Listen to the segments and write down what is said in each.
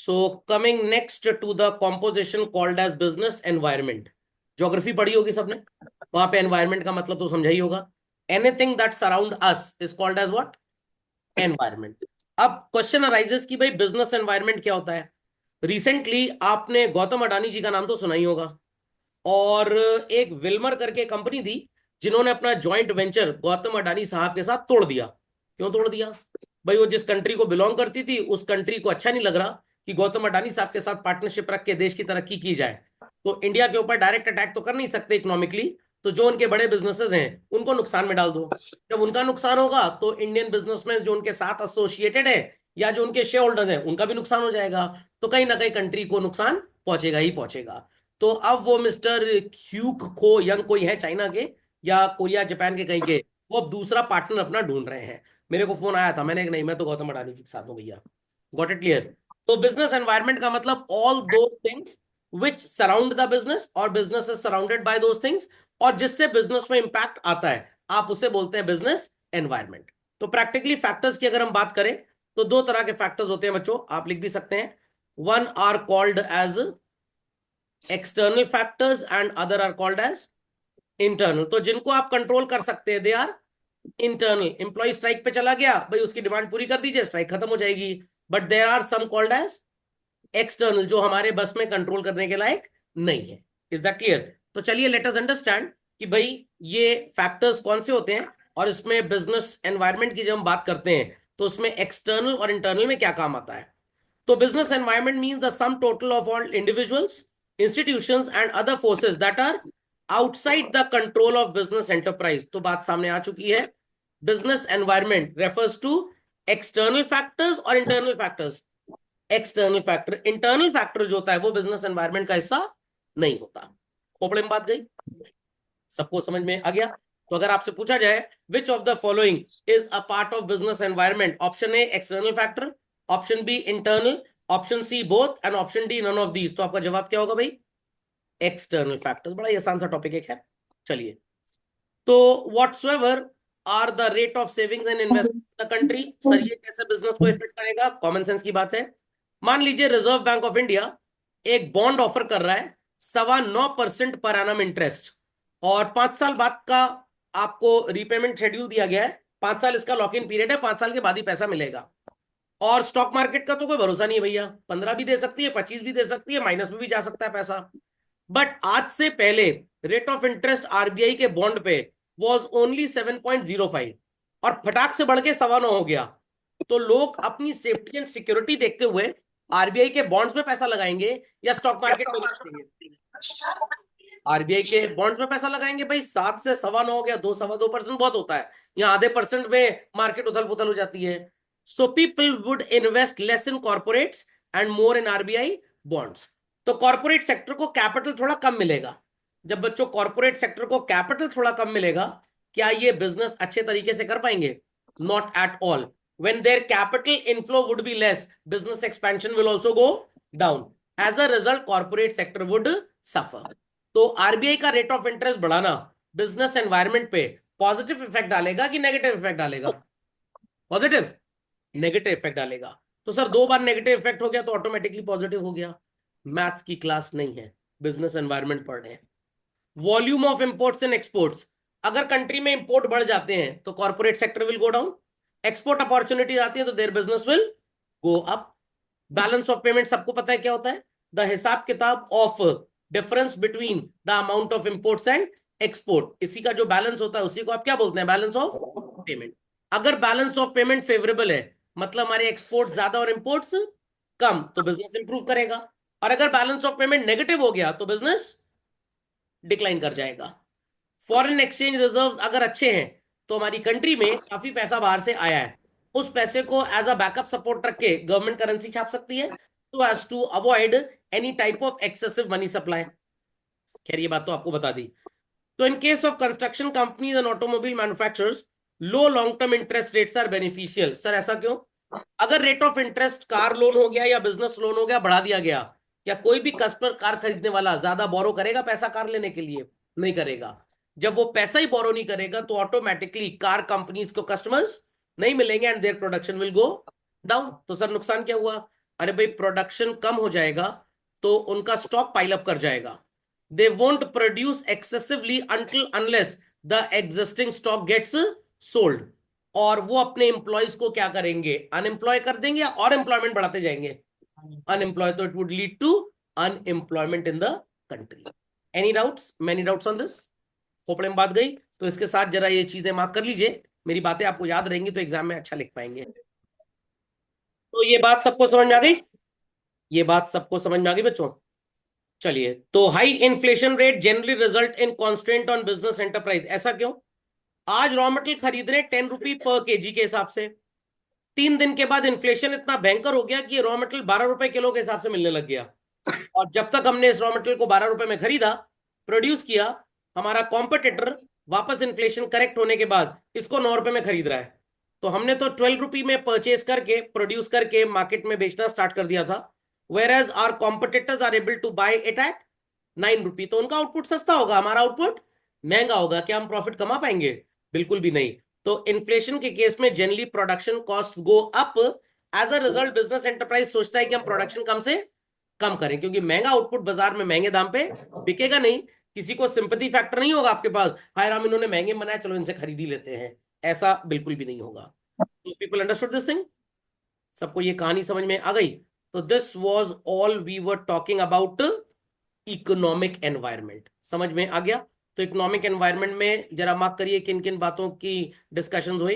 So coming next to the composition called as business environment. Geography पढ़ी होगी सबने, वहां पे एनवायरमेंट का मतलब तो समझा ही होगा। Anything that surround us is called as what? Environment. अब क्वेश्चन अराइजेस कि भाई बिजनेस एनवायरमेंट क्या होता है। रिसेंटली आपने गौतम अडानी जी का नाम तो सुना ही होगा, और एक विल्मर करके कंपनी थी जिन्होंने अपना जॉइंट वेंचर गौतम अडानी साहब के साथ तोड़ दिया। क्यों तोड़ दिया? भाई वो जिस कंट्री को बिलोंग करती थी उस कंट्री को अच्छा नहीं लग रहा कि गौतम अडानी साहब के साथ पार्टनरशिप रख के देश की तरक्की की जाए। तो इंडिया के ऊपर डायरेक्ट अटैक तो कर नहीं सकते इकोनॉमिकली, तो जो उनके बड़े बिजनेसेस हैं उनको नुकसान में डाल दो। जब उनका नुकसान होगा तो इंडियन बिजनेसमैन जो उनके साथ एसोसिएटेड है या जो उनके शेयर होल्डर हैं उनका भी नुकसान हो जाएगा। तो कहीं ना कहीं कंट्री को नुकसान पहुंचेगा ही पहुंचेगा। तो अब वो मिस्टर ह्यूक खो यंग कोई है चाइना के या कोरिया जापान के कहीं के, वो अब दूसरा पार्टनर अपना ढूंढ रहे हैं। मेरे को फोन आया था, मैंने कहा, नहीं मैं तो गौतम अडानी जी के साथ हूँ भैया। Got it clear? तो बिजनेस एनवायरनमेंट का मतलब all those things which surround the business और business is surrounded by those things, और जिससे बिजनेस में इंपैक्ट आता है आप उसे बोलते हैं बिजनेस एनवायरनमेंट। तो प्रैक्टिकली फैक्टर्स की अगर हम बात करें तो दो तरह के फैक्टर्स होते हैं बच्चों, आप लिख भी सकते हैं। One are called as external factors and other are called as internal. तो जिनको आप कंट्रोल कर सकते हैं they are internal. Employee strike पे चला गया, भाई उसकी डिमांड पूरी कर दीजिए, स्ट्राइक खत्म हो जाएगी। But there are some called as external जो हमारे बस में कंट्रोल करने के लायक नहीं है। Is that clear? तो चलिए लेट अस अंडरस्टैंड कि भाई ये फैक्टर्स कौन से होते हैं, और इसमें बिजनेस एनवायरनमेंट की जब हम बात करते हैं तो उसमें एक्सटर्नल और इंटरनल में क्या काम आता है। तो business environment means the sum total of all individuals, institutions and other forces that are outside the control of business enterprise। तो बात सामने आ चुकी है। business environment refers to external factors और internal factors। external factor, internal factor जो होता है वो business environment का हिस्सा नहीं होता। खोपड़े में बात गई? सबको समझ में आ गया? तो अगर आपसे पूछा जाए which of the following is a part of business environment, option A external factor, option B internal, option C both and option D none of these, तो आपका जवाब क्या होगा भाई? External factors. बड़ा ही आसान सा टॉपिक है। चलिए, तो whatsoever are the rate of savings and investment in the country, sir ये कैसे बिजनेस को इफेक्ट करेगा? कॉमन सेंस की बात है। मान लीजिए रिजर्व बैंक ऑफ इंडिया एक बॉन्ड ऑफर कर रहा है 9.25% पर एनम इंटरेस्ट, और 5 साल बाद का आपको रीपेमेंट शेड्यूल दिया गया है। 5 साल इसका लॉक इन पीरियड है, 5 साल के बाद ही पैसा मिलेगा। और स्टॉक मार्केट का तो कोई भरोसा नहीं है भैया, 15 भी दे सकती है, 25 भी दे सकती है, माइनस में भी जा सकता है पैसा। बट आज से पहले रेट ऑफ इंटरेस्ट आरबीआई के बॉन्ड पे वॉज ओनली 7.05, और फटाक से बढ़ के 9.25 हो गया। तो लोग अपनी सेफ्टी एंड सिक्योरिटी देखते हुए आरबीआई के बॉन्ड्स में पैसा लगाएंगे या स्टॉक मार्केट में लगाएंगे? आरबीआई के बॉन्ड्स में पैसा लगाएंगे भाई। 7 से 9.25 हो गया, 2 2.25% बहुत होता है, यहाँ आधे परसेंट में मार्केट उथल पुथल हो जाती है। So people would invest less in corporates and more in RBI bonds. तो कॉर्पोरेट सेक्टर को कैपिटल थोड़ा कम मिलेगा। जब बच्चों कॉर्पोरेट सेक्टर को कैपिटल थोड़ा कम मिलेगा, क्या ये बिजनेस अच्छे तरीके से कर पाएंगे? Not at all. when their capital inflow would be less, business expansion will also go down. As a result, corporate sector would suffer. तो आरबीआई का रेट ऑफ इंटरेस्ट बढ़ाना बिजनेस एनवायरनमेंट पे पॉजिटिव इफेक्ट डालेगा कि negative effect डालेगा? Positive, negative effect डालेगा। तो sir 2 बार negative effect हो गया तो ऑटोमेटिकली पॉजिटिव हो गया। मैथ्स की क्लास नहीं है, बिजनेस एनवायरनमेंट पढ़ रहे हैं। Volume of imports and exports, अगर कंट्री में इंपोर्ट बढ़ जाते हैं तो corporate sector will go down. Export opportunity आती है तो their business will go up. Balance of payment सबको पता है क्या होता है? द हिसाब किताब of difference between the amount of imports and export. इसी का जो बैलेंस होता है उसी को आप क्या बोलते हैं? Balance of payment. अगर बैलेंस ऑफ पेमेंट फेवरेबल है मतलब हमारे एक्सपोर्ट ज्यादा और इंपोर्ट्स कम, तो बिजनेस इंप्रूव करेगा। और अगर बैलेंस ऑफ पेमेंट नेगेटिव हो गया तो बिजनेस डिक्लाइन कर जाएगा। फॉरेन एक्सचेंज रिजर्व्स अगर अच्छे हैं तो हमारी कंट्री में काफी पैसा बाहर से आया है, उस पैसे को एज अ बैकअप सपोर्ट रख के गवर्नमेंट करेंसी छाप सकती है तो as to avoid any type of excessive money supply. खैर ये बात तो आपको बता दी। तो in case of construction companies and automobile manufacturers, low long term interest rates are beneficial. Sir ऐसा क्यों? अगर rate of interest car loan हो गया या बिजनेस लोन हो गया बढ़ा दिया गया, क्या कोई भी कस्टमर कार खरीदने वाला ज्यादा बोरो करेगा पैसा कार लेने के लिए? नहीं करेगा। जब वो पैसा ही बोरो नहीं करेगा तो ऑटोमेटिकली कार कंपनीज को कस्टमर्स नहीं मिलेंगे and their production will go down. तो सर नुकसान क्या हुआ? अरे भाई प्रोडक्शन कम हो जाएगा तो उनका स्टॉक पाइल अप कर जाएगा. They won't produce excessively until unless the existing stock gets sold. और वो अपने एम्प्लॉयज को क्या करेंगे, अनएम्प्लॉय कर देंगे और एम्प्लॉयमेंट बढ़ाते जाएंगे. अनएम्प्लॉय, तो it would lead to unemployment in the country. Any doubts, many doubts on this? खोपड़े में बात गई. तो इसके साथ जरा ये चीजें मार्क कर लीजिए, मेरी बातें आपको याद रहेंगी तो एग्जाम में अच्छा लिख पाएंगे. तो ये बात सबको समझ में आ गई? ये बात सबको समझ में आ गई बच्चों? चलिए, तो high inflation rate generally result in constraint on business enterprise. ऐसा क्यों? आज रॉ मटेरियल खरीद रहे 10 रुपी पर केजी के हिसाब से. 3 दिन के बाद इन्फ्लेशन इतना भयंकर हो गया कि रॉ मटेरियल 12 रुपए किलो के हिसाब से मिलने लग गया. और जब तक हमने इस रॉ मटेरियल को 12 रुपए में खरीदा, प्रोड्यूस किया, हमारा कॉम्पिटिटर वापस इन्फ्लेशन करेक्ट होने के बाद इसको 9 रुपए में खरीद रहा है. तो हमने तो 12 रुपी में परचेज करके, प्रोड्यूस करके मार्केट में बेचना स्टार्ट कर दिया था. whereas our competitors are able to buy it at 9 रुपी. तो उनका आउटपुट सस्ता होगा, हमारा आउटपुट महंगा होगा. क्या हम प्रॉफिट कमा पाएंगे? बिल्कुल भी नहीं. तो इन्फ्लेशन के केस में generally production cost go up. As a result business enterprise सोचता है कि हम प्रोडक्शन कम से कम करें, क्योंकि महंगा आउटपुट बाजार में महंगे दाम पे बिकेगा नहीं. किसी को सिंपैथी फैक्टर नहीं होगा आपके पास, हाय राम इन्होंने महंगे बनाया चलो इनसे खरीद ही लेते हैं. ऐसा बिल्कुल भी नहीं होगा. तो पीपल अंडरस्टूड दिस थिंग? सबको ये कहानी समझ में आ गई? तो this was all we were talking about economic environment. समझ में आ गया? तो इकोनॉमिक एनवायरनमेंट में जरा मार्क करिए किन किन बातों की डिस्कशन हुई.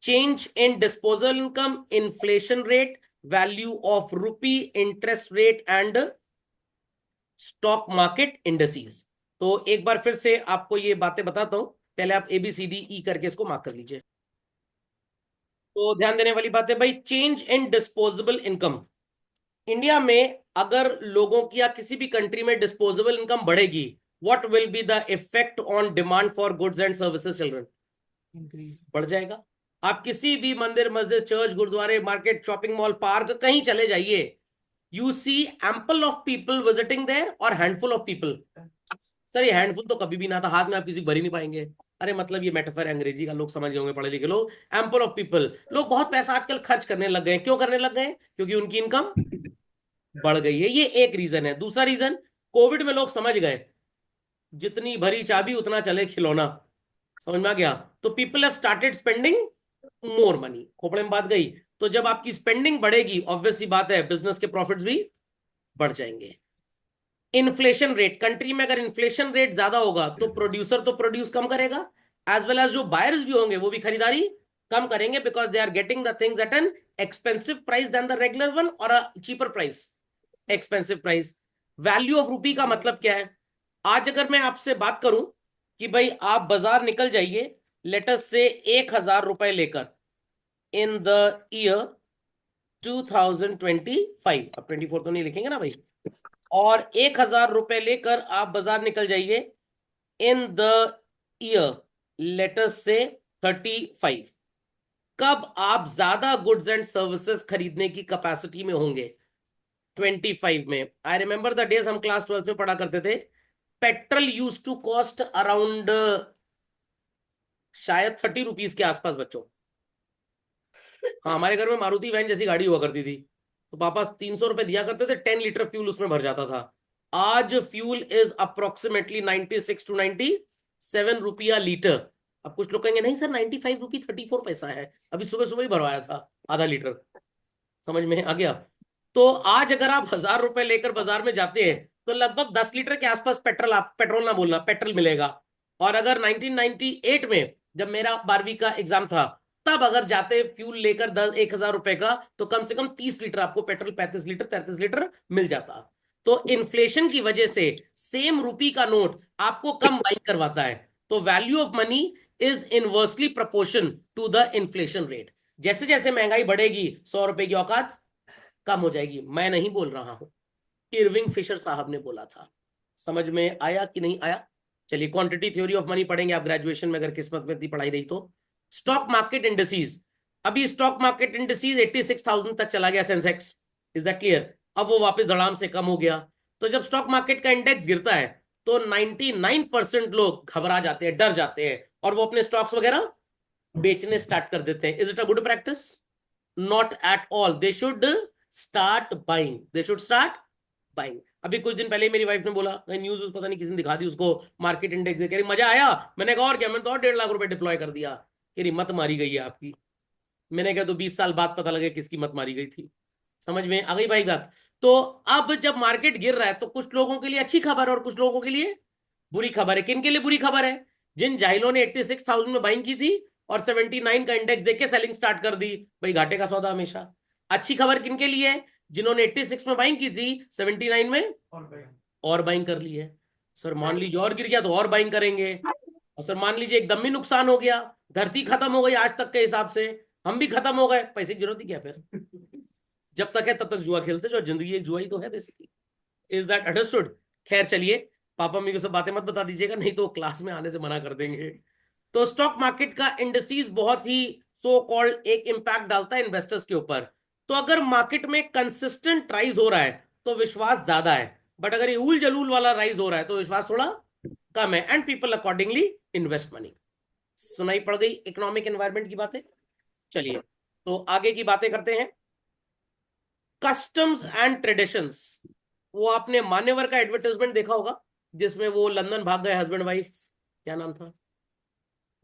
Change in disposal income, inflation rate, value of रूपी, interest rate and stock market indexes. तो एक बार फिर से आपको ये बातें बताता हूं. पहले आप ABCDE करके इसको मार्क कर लीजिए. तो ध्यान देने वाली बात है भाई, change in disposable income. India में अगर लोगों की या किसी भी कंट्री में डिस्पोजेबल इनकम बढ़ेगी, what will be the effect on demand for goods and services children? बढ़ जाएगा. आप किसी भी मंदिर, मस्जिद, चर्च, गुरुद्वारे, मार्केट, शॉपिंग मॉल, पार्क कहीं चले जाइए, you see ample of people visiting there और हैंडफुल ऑफ पीपल. सर ये हैंडफुल तो कभी भी ना था, हाथ में आप किसी को भर ही नहीं पाएंगे. अरे मतलब ये मेटाफर अंग्रेजी का, लोग समझ गए होंगे पढ़े लिखे लोग. एम्पल ऑफ पीपल, लोग बहुत पैसा आजकल खर्च करने लग गए. क्यों करने लग गए? क्योंकि उनकी इनकम बढ़ गई है. ये एक रीजन है. दूसरा रीजन, कोविड में लोग समझ गए जितनी भरी चाबी उतना चले खिलौना. समझ में आ गया? तो people have started spending more money. खोपड़े में बात गई. तो जब आपकी स्पेंडिंग बढ़ेगी, ऑब्वियस सी बात है बिजनेस के प्रॉफिट्स भी बढ़ जाएंगे. इन्फ्लेशन रेट, कंट्री में अगर इन्फ्लेशन रेट ज्यादा होगा तो प्रोड्यूसर तो प्रोड्यूस कम करेगा, एज वेल एज जो बायर्स भी होंगे वो भी खरीदारी कम करेंगे, because they are getting the things at an expensive price then the regular one और a cheaper price, expensive price. Value of rupee का मतलब क्या है? आज अगर मैं आपसे बात करूं कि भाई आप बाजार निकल जाइए लेटस से 1,000 रुपए लेकर इन द ईयर 2025, अब 24 तो नहीं लिखेंगे ना भाई, और 1,000 रुपए लेकर आप बाजार निकल जाइए in the year let's say 35. कब आप ज्यादा गुड्स एंड सर्विसेज खरीदने की कैपेसिटी में होंगे? 25 में. आई रिमेंबर द डेज हम क्लास 12 में पढ़ा करते थे. Petrol used to cost around शायद 30 रुपीज के आसपास बच्चों. हाँ, हमारे घर में मारुति वैन जैसी गाड़ी हुआ करती थी, तो पापा 300 रुपए दिया करते थे, 10 लीटर फ्यूल उसमें भर जाता था. आज फ्यूल इज अप्रोक्सीमेटली 96 to 97 रुपया लीटर. अब कुछ लोग कहेंगे नहीं सर 95 रुपी 34 पैसा है, अभी सुबह सुबह ही भरवाया था आधा लीटर. समझ में आ गया? तो आज अगर आप 1,000 रुपए लेकर बाजार में जाते हैं तो लगभग 10 लीटर के आसपास पेट्रोल, आप पेट्रोल ना बोलना, पेट्रोल मिलेगा. और अगर 1998 में जब मेरा 12वीं का एग्जाम था, तब अगर जाते फ्यूल लेकर 1,000 रुपए का, तो कम से कम 30 लीटर आपको पेट्रोल, 35 लीटर 33 लीटर मिल जाता. तो इन्फ्लेशन की वजह से सेम रूपी का नोट आपको कम बाइंग करवाता है. तो value of money is inversely proportion to the inflation rate. जैसे जैसे महंगाई बढ़ेगी 100 रुपए की औकात कम हो जाएगी. मैं नहीं बोल रहा हूं, इरविंग फिशर साहब ने बोला था. समझ में आया कि नहीं आया? चलिए, क्वांटिटी थ्योरी ऑफ मनी पढ़ेंगे आप ग्रेजुएशन में, अगर किस्मत में इतनी पढ़ाई रही तो. स्टॉक मार्केट इंडिसेस, अभी स्टॉक मार्केट इंडिसेस 86,000 तक चला गया सेंसेक्स. Is that clear? अब वो वापस धड़ाम से कम हो गया. तो जब स्टॉक मार्केट का इंडेक्स गिरता है तो 99% लोग घबरा जाते हैं, डर जाते हैं, और वो अपने स्टॉक्स वगैरह बेचने स्टार्ट कर देते हैं. Is it a good practice? Not at all. They should start buying, they should start buying. अभी कुछ दिन पहले मेरी वाइफ ने बोला, न्यूज पता नहीं किसी ने दिखा दी उसको, मार्केट इंडेक्स कह रही मजा आया। मैंने कहा और क्या, मैंने तो और 1.5 लाख रुपए डिप्लॉय कर दिया। कह रही मत मारी गई है आपकी। मैंने कहा तो 20 साल बाद पता लगे किसकी मत मारी गई थी। समझ में आ गई भाई बात। तो अब जब मार्केट गिर रहा है तो कुछ लोगों के लिए अच्छी खबर है और कुछ लोगों के लिए बुरी खबर है। किन के लिए बुरी खबर है? जिन जाहिलों ने 86,000 में बाइंग की थी और 79 का इंडेक्स देख के सेलिंग स्टार्ट कर दी, भाई घाटे का सौदा हमेशा। अच्छी खबर किन के लिए है? जिन्होंने 86 में बाइंग की थी, 79 में और बाइंग कर ली है। सर मान लीजिए और गिर गया तो और बाइंग करेंगे। और सर मान लीजिए एकदम ही नुकसान हो गया, धरती खत्म हो गई आज तक के हिसाब से, हम भी खत्म हो गए, पैसे की जरूरत ही क्या फिर? जब तक है तब तक जुआ खेलते, जो जिंदगी एक जुआ ही तो है बेसिकली। Is that understood? खैर चलिए, पापा मम्मी को सब बातें मत बता दीजिएगा, नहीं तो क्लास में आने से मना कर देंगे। तो स्टॉक मार्केट का इंडस्ट्रीज बहुत ही सो कॉल्ड एक इंपैक्ट डालता है इन्वेस्टर्स के ऊपर। तो अगर मार्केट में कंसिस्टेंट राइज हो रहा है तो विश्वास ज्यादा है, बट अगर ये उल जलूल वाला राइज हो रहा है तो विश्वास थोड़ा कम है, and people accordingly invest money. सुनाई पड़ गई इकोनॉमिक एनवायरनमेंट की बातें? चलिए तो आगे की बातें करते हैं। Customs and traditions. वो आपने मान्यवर का एडवर्टाइजमेंट देखा होगा जिसमें वो लंदन भाग गए हस्बैंड वाइफ, क्या नाम था,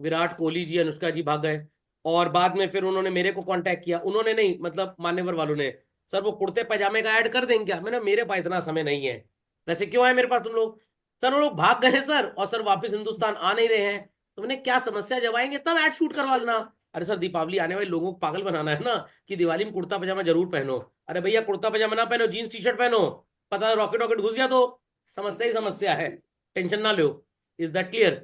विराट कोहली जी अनुष्का जी भाग गए। और बाद में फिर उन्होंने मेरे को कांटेक्ट किया, उन्होंने नहीं मतलब मान्यवर वालों ने, सर वो कुर्ते पैजामे का ऐड कर देंगे क्या? मैंने मेरे पास इतना समय नहीं है। वैसे क्यों आए मेरे पास तुम लोग? सर वो लोग भाग गए सर, और सर वापस हिंदुस्तान आ नहीं रहे हैं। तो मैंने क्या समस्या, जब आएंगे तब ऐड शूट करवा लेना। अरे सर दीपावली आने वाले लोगों को पागल बनाना है ना कि दिवाली में कुर्ता पजामा जरूर पहनो। अरे भैया कुर्ता पजामा ना पहनो, जीन्स टी शर्ट पहनो, पता रॉकेट रॉकेट घुस गया तो समस्या ही समस्या है, टेंशन ना लो। Is that clear?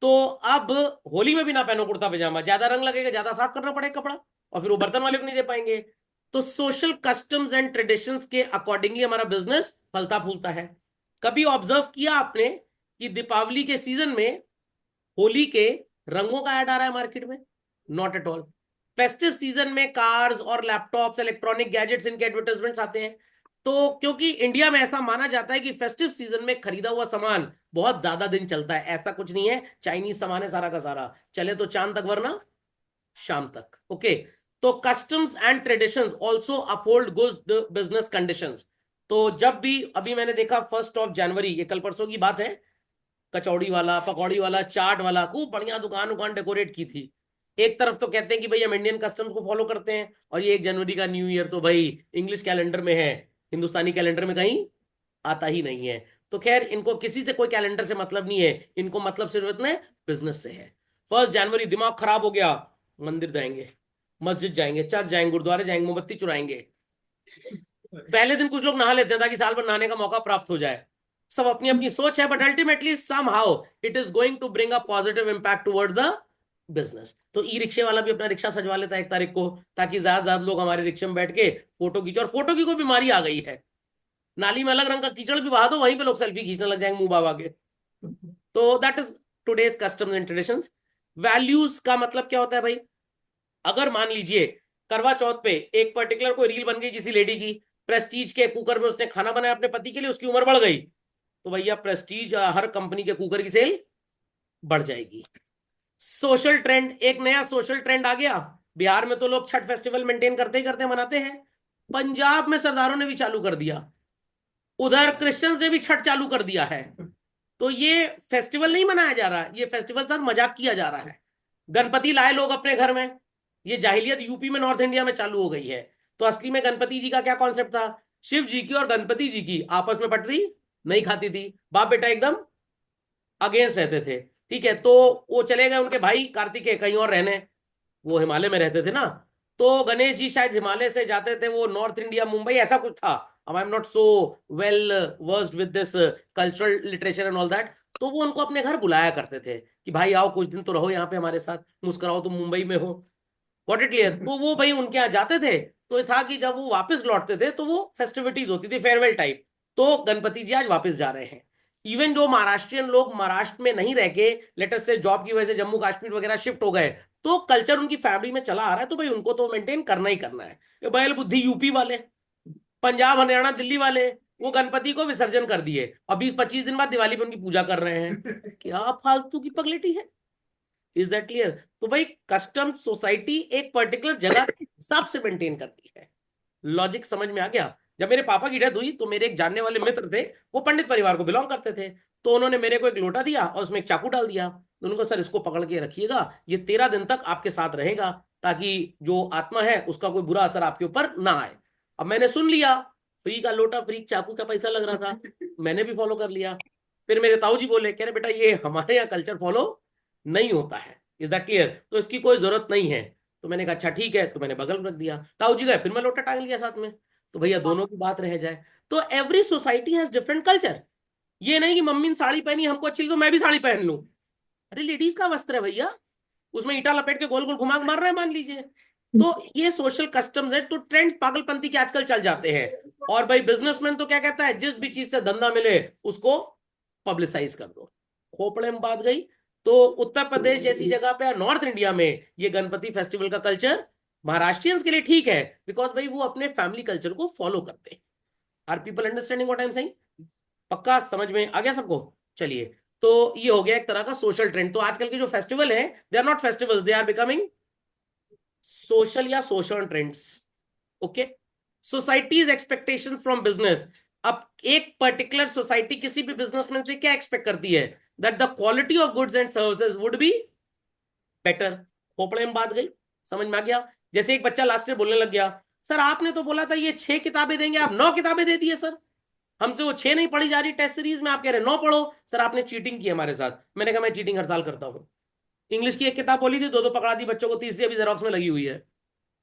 तो अब होली में भी ना पहनो कुर्ता पजामा, ज्यादा रंग लगेगा, ज्यादा साफ करना पड़ेगा कपड़ा, और फिर वो बर्तन वाले को नहीं दे पाएंगे। तो सोशल कस्टम्स एंड ट्रेडिशंस के अकॉर्डिंगली हमारा बिजनेस फलता फूलता है। कभी ऑब्जर्व किया आपने कि दीपावली के सीजन में होली के रंगों का ऐड आ रहा है मार्केट में? Not at all. Festive season में कार्स और लैपटॉप्स, इलेक्ट्रॉनिक गैजेट्स, इनके एडवर्टाइजमेंट्स आते हैं। तो क्योंकि इंडिया में ऐसा माना जाता है कि फेस्टिव सीजन में खरीदा हुआ सामान बहुत ज्यादा दिन चलता है। ऐसा कुछ नहीं है, चाइनीज सामान है सारा का सारा, चले तो चांद तक वरना शाम तक। ओके। तो customs and traditions also uphold good business conditions. तो जब भी, अभी मैंने देखा 1 जनवरी, ये कल परसों की बात है, कचौड़ी वाला, पकौड़ी वाला, चाट वाला, खूब बढ़िया दुकान उकान डेकोरेट की थी। एक तरफ तो कहते हैं कि भाई हम इंडियन कस्टम्स को फॉलो करते हैं, और ये 1 जनवरी का न्यू ईयर तो भाई इंग्लिश कैलेंडर में है, हिंदुस्तानी कैलेंडर में कहीं आता ही नहीं है। तो खैर इनको किसी से कोई कैलेंडर से मतलब नहीं है, इनको मतलब सिर्फ इतने बिजनेस से है। 1 जनवरी दिमाग खराब हो गया, मंदिर जाएंगे, मस्जिद जाएंगे, चर्च जाएंगे, गुरुद्वारे जाएंगे, मोमबत्ती चुराएंगे। पहले दिन कुछ लोग नहा लेते हैं ताकि साल भर नहाने का मौका प्राप्त हो जाए। सब अपनी अपनी सोच है, but ultimately somehow it is going to bring a positive impact toward the business. तो ई रिक्शे वाला भी अपना रिक्शा सजवा लेता है 1 तारीख को, ताकि ज्यादा ज्यादा लोग हमारे रिक्शे में बैठ के फोटो खींचे। और फोटो की कोई बीमारी आ गई है, नाली में अलग रंग का कीचड़ भी बहा दो, वहीं पे लोग सेल्फी खींचने लग जाएंगे मुंह बाबा के। तो that is today's customs and traditions. Values का मतलब क्या होता है भाई? अगर मान लीजिए करवा चौथ पे एक पर्टिकुलर कोई रील बन गई किसी लेडी की, प्रेस्टीज के कुकर में उसने खाना बनाया अपने पति के लिए, उसकी उम्र बढ़ गई, तो भैया प्रेस्टीज हर कंपनी के कुकर की सेल बढ़ जाएगी। सोशल ट्रेंड, एक नया सोशल ट्रेंड आ गया। बिहार में तो लोग छठ फेस्टिवल मेंटेन करते ही करते मनाते हैं, पंजाब में सरदारों ने भी चालू कर दिया, उधर क्रिश्चियंस ने भी छठ चालू कर दिया है। तो ये फेस्टिवल नहीं मनाया जा रहा, ये फेस्टिवल साथ मजाक किया जा रहा है। गणपति लाए लोग अपने घर में, ये जाहिलियत यूपी में, नॉर्थ इंडिया में चालू हो गई है। तो असली में गणपति जी का क्या कॉन्सेप्ट था? शिव जी की और गणपति जी की आपस में पटरी नहीं खाती थी, बाप बेटा एकदम अगेंस्ट रहते थे। ठीक है, तो वो चले गए उनके भाई कार्तिकेय कहीं और रहने, वो हिमालय में रहते थे ना। तो गणेश जी शायद हिमालय से जाते थे वो नॉर्थ इंडिया, मुंबई, ऐसा कुछ था। अब I am not so well versed with this cultural literature and all that. तो वो उनको अपने घर बुलाया करते थे कि भाई आओ कुछ दिन तो रहो यहाँ पे हमारे साथ, मुस्कुराओ, तुम मुंबई में हो। What it clear? तो वो भाई उनके यहाँ जाते थे, तो ये था कि जब वो वापस लौटते थे तो वो फेस्टिविटीज होती थी, फेयरवेल टाइप। तो गणपति जी आज वापस जा रहे हैं। इवन जो महाराष्ट्रियन लोग महाराष्ट्र में नहीं रह के, लेटेस्ट से जॉब की वजह से जम्मू कश्मीर वगैरह शिफ्ट हो गए, तो कल्चर उनकी फैमिली में चला आ रहा है, तो भाई उनको तो मेंटेन करना ही करना है। ये बैल बुद्धि यूपी वाले, पंजाब, हरियाणा, दिल्ली वाले, वो गणपति को विसर्जन कर दिए और 20-25 दिन बाद दिवाली पे उनकी पूजा कर रहे हैं। क्या फालतू की पगलेटी है। Is that clear? तो भाई कस्टम सोसाइटी एक पर्टिकुलर जगह के हिसाब से मेंटेन करती है। लॉजिक समझ में आ गया? जब मेरे पापा की डेथ हुई तो मेरे एक जानने वाले मित्र थे, वो पंडित परिवार को बिलोंग करते थे, तो उन्होंने मेरे को एक लोटा दिया और उसमें एक चाकू डाल दिया। तो उनको, सर इसको पकड़ के रखिएगा, ये 13 दिन तक आपके साथ रहेगा, ताकि जो आत्मा है उसका कोई बुरा असर आपके ऊपर ना आए। अब मैंने सुन लिया, फ्री का लोटा, फ्री चाकू का पैसा लग रहा था, मैंने भी फॉलो कर लिया। फिर मेरे ताऊ जी बोले, कह रहे बेटा ये हमारे यहाँ कल्चर फॉलो नहीं होता है, इज दैट क्लियर, तो इसकी कोई जरूरत नहीं है। तो मैंने कहा अच्छा ठीक है, तो मैंने बगल में रख दिया, ताऊ जी गए, फिर मैं लोटा टांग लिया साथ में। तो भैया दोनों की बात रह जाए, तो every society has different culture. ये नहीं कि मम्मी ने साड़ी पहनी हमको अच्छी लगी तो मैं भी साड़ी पहन लूं। अरे लेडीज का वस्त्र है भैया, उसमें ईटा लपेट के गोल गोल घुमा के मार रहे हैं मान लीजिए। तो ये सोशल कस्टम्स है, तो ट्रेंड्स पागलपंती के आजकल चल जाते हैं। और भाई बिजनेसमैन तो क्या कहता है, जिस भी चीज से धंधा मिले उसको पब्लिसाइज कर दो। खोपड़े में बात गई। तो उत्तर प्रदेश जैसी जगह पे, नॉर्थ इंडिया में, ये गणपति फेस्टिवल का कल्चर महाराष्ट्रियंस के लिए ठीक है, बिकॉज भाई वो अपने फैमिली कल्चर को फॉलो करते हैं। Are people understanding what I am saying? पक्का समझ में आ गया सबको? चलिए, तो ये हो गया एक तरह का सोशल ट्रेंड। तो आजकल के जो फेस्टिवल है, they are not festivals, they are becoming social या social trends. Okay, societies expectation from business. अब एक पर्टिकुलर सोसाइटी किसी भी बिजनेसमैन से क्या एक्सपेक्ट करती है? That the quality of goods and services would be better. खोपड़े में बात गई, समझ में आ गया? जैसे एक बच्चा लास्ट ईयर बोलने लग गया, सर आपने तो बोला था ये 6 किताबें देंगे, आप 9 किताबें दे दिए सर, हमसे वो 6 नहीं पढ़ी जा रही टेस्ट सीरीज में, आप कह रहे 9 पढ़ो। सर आपने चीटिंग की हमारे साथ। मैंने कहा मैं चीटिंग हर साल करता हूँ। इंग्लिश की एक किताब बोली थी, दो दो पकड़ा दी बच्चों को, तीसरी अभी जेरोक्स में लगी हुई है।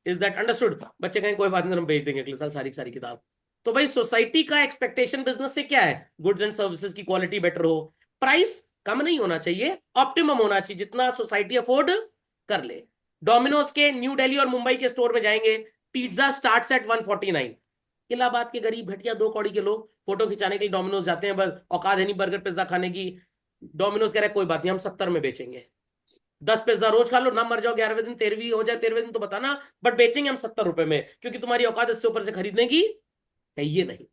Is that understood? बच्चे कहें कोई बात नहीं, हम भेज देंगे अगले साल सारी की सारी किताब। तो भाई सोसाइटी का एक्सपेक्टेशन बिजनेस से क्या है? गुड्स एंड सर्विसेज की क्वालिटी बेटर हो, प्राइस कम नहीं होना चाहिए, ऑप्टिमम होना चाहिए, जितना सोसाइटी अफोर्ड कर ले। डोमिनोज के न्यू दिल्ली और मुंबई के स्टोर में जाएंगे, पिज्जा स्टार्ट एट 149। इलाहाबाद के गरीब घटिया 2 कौड़ी के लोग फोटो खिंचाने के लिए डोमिनोज जाते हैं, बस औकात है नहीं बर्गर पिज्जा खाने की। डोमिनोज कह रहा है कोई बात नहीं, हम 70 में बेचेंगे। 10 पिज्जा रोज खा लो ना, मर जाओ 11वें दिन, 13वीं हो जाए 13वें दिन तो बताना, बट बेचेंगे हम 70 रुपए में, क्योंकि तुम्हारी औकात इससे ऊपर से खरीदने की है ये नहीं।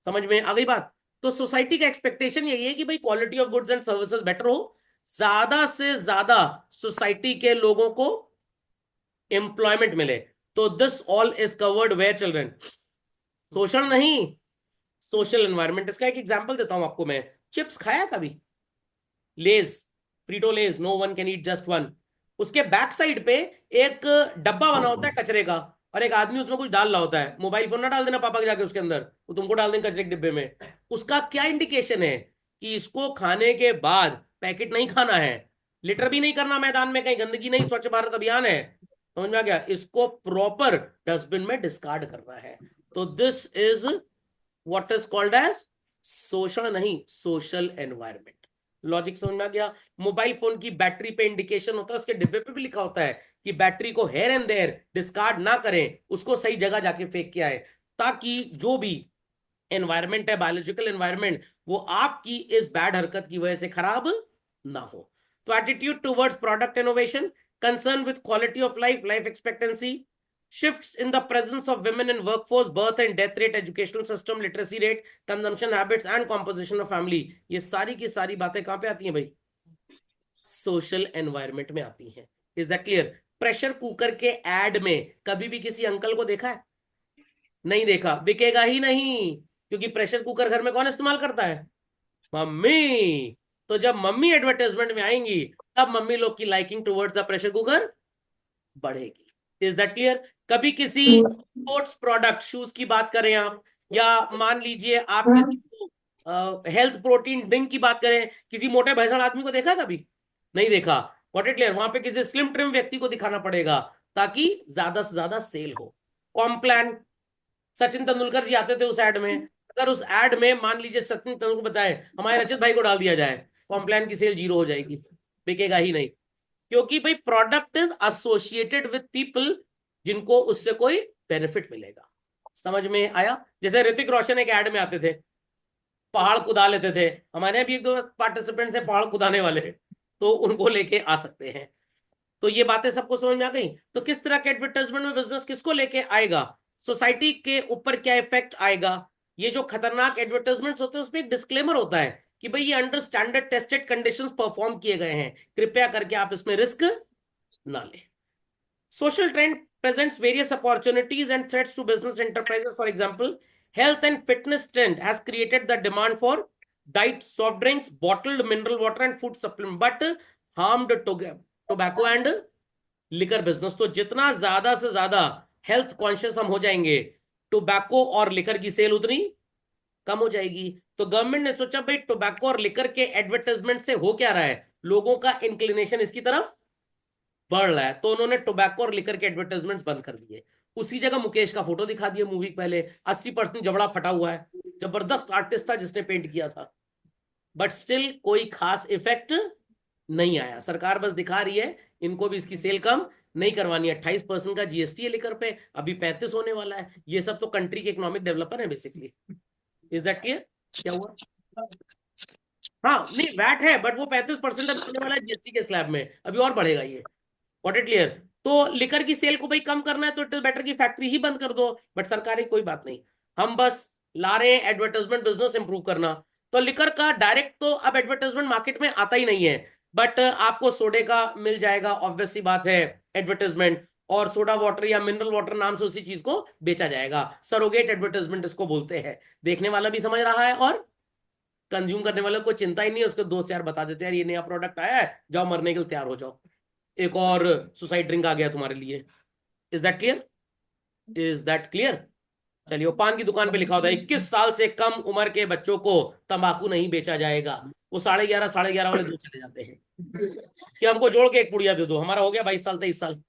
समझ में आ गई बात? तो सोसाइटी का एक्सपेक्टेशन यही है कि भाई quality of goods and services better हो, ज्यादा से ज्यादा सोसाइटी के लोगों को एम्प्लॉयमेंट मिले। तो this all is covered where children? Social नहीं, सोशल एनवायरमेंट। इसका एक एग्जांपल देता हूं आपको मैं। चिप्स खाया कभी? Lay's, Frito Lay's, no one can eat just one. उसके बैक साइड पे एक डब्बा बना होता है कचरे का, और एक आदमी उसमें कुछ डाल रहा होता है। मोबाइल फोन ना डाल देना पापा के जाके उसके अंदर, वो तुमको डाल देंगे कचरे के डिब्बे में। उसका क्या इंडिकेशन है? कि इसको खाने के बाद पैकेट नहीं खाना है, लिटर भी नहीं करना मैदान में, कहीं गंदगी नहीं, स्वच्छ भारत अभियान है। समझ में आ गया? इसको प्रॉपर डस्टबिन में डिस्कार्ड करना है। तो this is what is called as social, नहीं सोशल एनवायरमेंट। लॉजिक समझ में आ गया? मोबाइल फोन की बैटरी पे इंडिकेशन होता है, उसके डिब्बे पे भी लिखा होता है कि बैटरी को हेयर एंड देयर डिस्कार्ड ना करें, उसको सही जगह जाके फेंक के आए, ताकि जो भी एनवायरमेंट है, बायोलॉजिकल एनवायरमेंट, वो आपकी इस बैड हरकत की वजह से खराब ना हो। तो attitude towards product innovation, concern with quality of life, life expectancy, shifts in the presence of women in workforce, birth and death rate, educational system, literacy rate, consumption habits and composition of family, ये सारी की सारी बातें कहां पे आती हैं भाई? सोशल एनवायरनमेंट में आती हैं। Is that clear? Pressure cooker के एड में कभी भी किसी अंकल को देखा है? नहीं देखा, बिकेगा ही नहीं, क्योंकि प्रेशर कुकर घर में कौन इस्तेमाल करता है? मम्मी। तो जब मम्मी एडवर्टाइजमेंट में आएंगी, तब मम्मी लोग की liking towards the pressure cooker बढ़ेगी। Is that clear? कभी किसी स्पोर्ट्स प्रोडक्ट, शूज की बात करें आप, या मान लीजिए आप किसी हेल्थ प्रोटीन ड्रिंक की बात करें, किसी मोटे भैंसड़ आदमी को देखा कभी? नहीं देखा। What it clear? वहां पे किसी स्लिम ट्रिम व्यक्ति को दिखाना पड़ेगा, ताकि ज्यादा से ज्यादा सेल हो। कॉम्प्लान, सचिन तेंदुलकर जी आते थे उस एड में, अगर उस एड में मान लीजिए सचिन तेंदुलकर बताए हमारे रचित भाई को डाल दिया जाए, कॉम्प्लान की सेल 0 हो जाएगी, बिकेगा ही नहीं। क्योंकि भाई product is associated with people जिनको उससे कोई बेनिफिट मिलेगा। समझ में आया? जैसे ऋतिक रोशन एक ऐड में आते थे, पहाड़ कुदा लेते थे, हमारे यहाँ भी एक दो पार्टिसिपेंट्स हैं पहाड़ कुदाने वाले, तो उनको लेके आ सकते हैं। तो ये बातें सबको समझ में आ गई? तो किस तरह के एडवर्टाइजमेंट में बिजनेस किसको लेके आएगा, सोसाइटी के ऊपर क्या इफेक्ट आएगा। ये जो खतरनाक एडवर्टाइजमेंट्स होते हैं उसमें एक डिस्क्लेमर होता है कि भाई ये under standard tested conditions perform किए गए हैं, कृपया करके आप इसमें रिस्क ना लें। Social trend presents various opportunities and threats to business enterprises. For example, health and fitness trend has created the demand for diet, soft drinks, bottled mineral water and food supplement, but harmed tobacco and liquor business. तो जितना ज्यादा से ज्यादा health conscious हम हो जाएंगे, tobacco और liquor की सेल उतनी कम हो जाएगी। तो गवर्नमेंट ने सोचा भाई टोबैको और लिकर के एडवर्टाइजमेंट से हो क्या रहा है, लोगों का इंक्लिनेशन इसकी तरफ बढ़ रहा है, तो उन्होंने टोबैको और लिकर के एडवर्टाइजमेंट्स बंद कर दिए। उसी जगह मुकेश का फोटो दिखा दिया मूवी पहले, 80% जबड़ा फटा हुआ है, जबरदस्त आर्टिस्ट था जिसने पेंट किया था, बट स्टिल कोई खास इफेक्ट नहीं आया। सरकार बस दिखा रही है इनको भी इसकी सेल कम नहीं करवानी है। 28% का जीएसटी है लिकर पे, अभी 35 होने वाला है। ये सब तो कंट्री के इकोनॉमिक डेवलपर है बेसिकली। Is that clear? क्या हुआ? हाँ नहीं, वैट है बट वो 35% होने वाला है जीएसटी के स्लैब में, अभी और बढ़ेगा ये। What it clear? तो लिकर की सेल को भाई कम करना है तो इट इज बेटर की फैक्ट्री ही बंद कर दो, बट सरकारी कोई बात नहीं, हम बस ला रहे हैं एडवर्टाइजमेंट बिजनेस इंप्रूव करना। तो लिकर का डायरेक्ट तो अब एडवर्टाइजमेंट मार्केट में आता ही नहीं है, बट आपको सोडे का मिल जाएगा, ऑब्वियस सी बात है, एडवर्टाइजमेंट, और सोडा वाटर या मिनरल वाटर नाम से उसी चीज को बेचा जाएगा। सरोगेट एडवर्टाइजमेंट इसको बोलते हैं। देखने वाला भी समझ रहा है और कंज्यूम करने वाले को चिंता ही नहीं है, उसके दोस्त यार बता देते हैं यार ये नया प्रोडक्ट आया है, जाओ मरने के लिए तैयार हो जाओ, एक और सुसाइड ड्रिंक आ गया तुम्हारे लिए। Is that clear? Is that clear? चलिए, वो पान की दुकान पे लिखा होता है 21 साल से कम उम्र के बच्चों को तंबाकू नहीं बेचा जाएगा। वो 11:30 वाले दूर चले जाते हैं कि हमको जोड़ के एक पुड़िया दे दो, हमारा हो गया 22 साल 23 साल।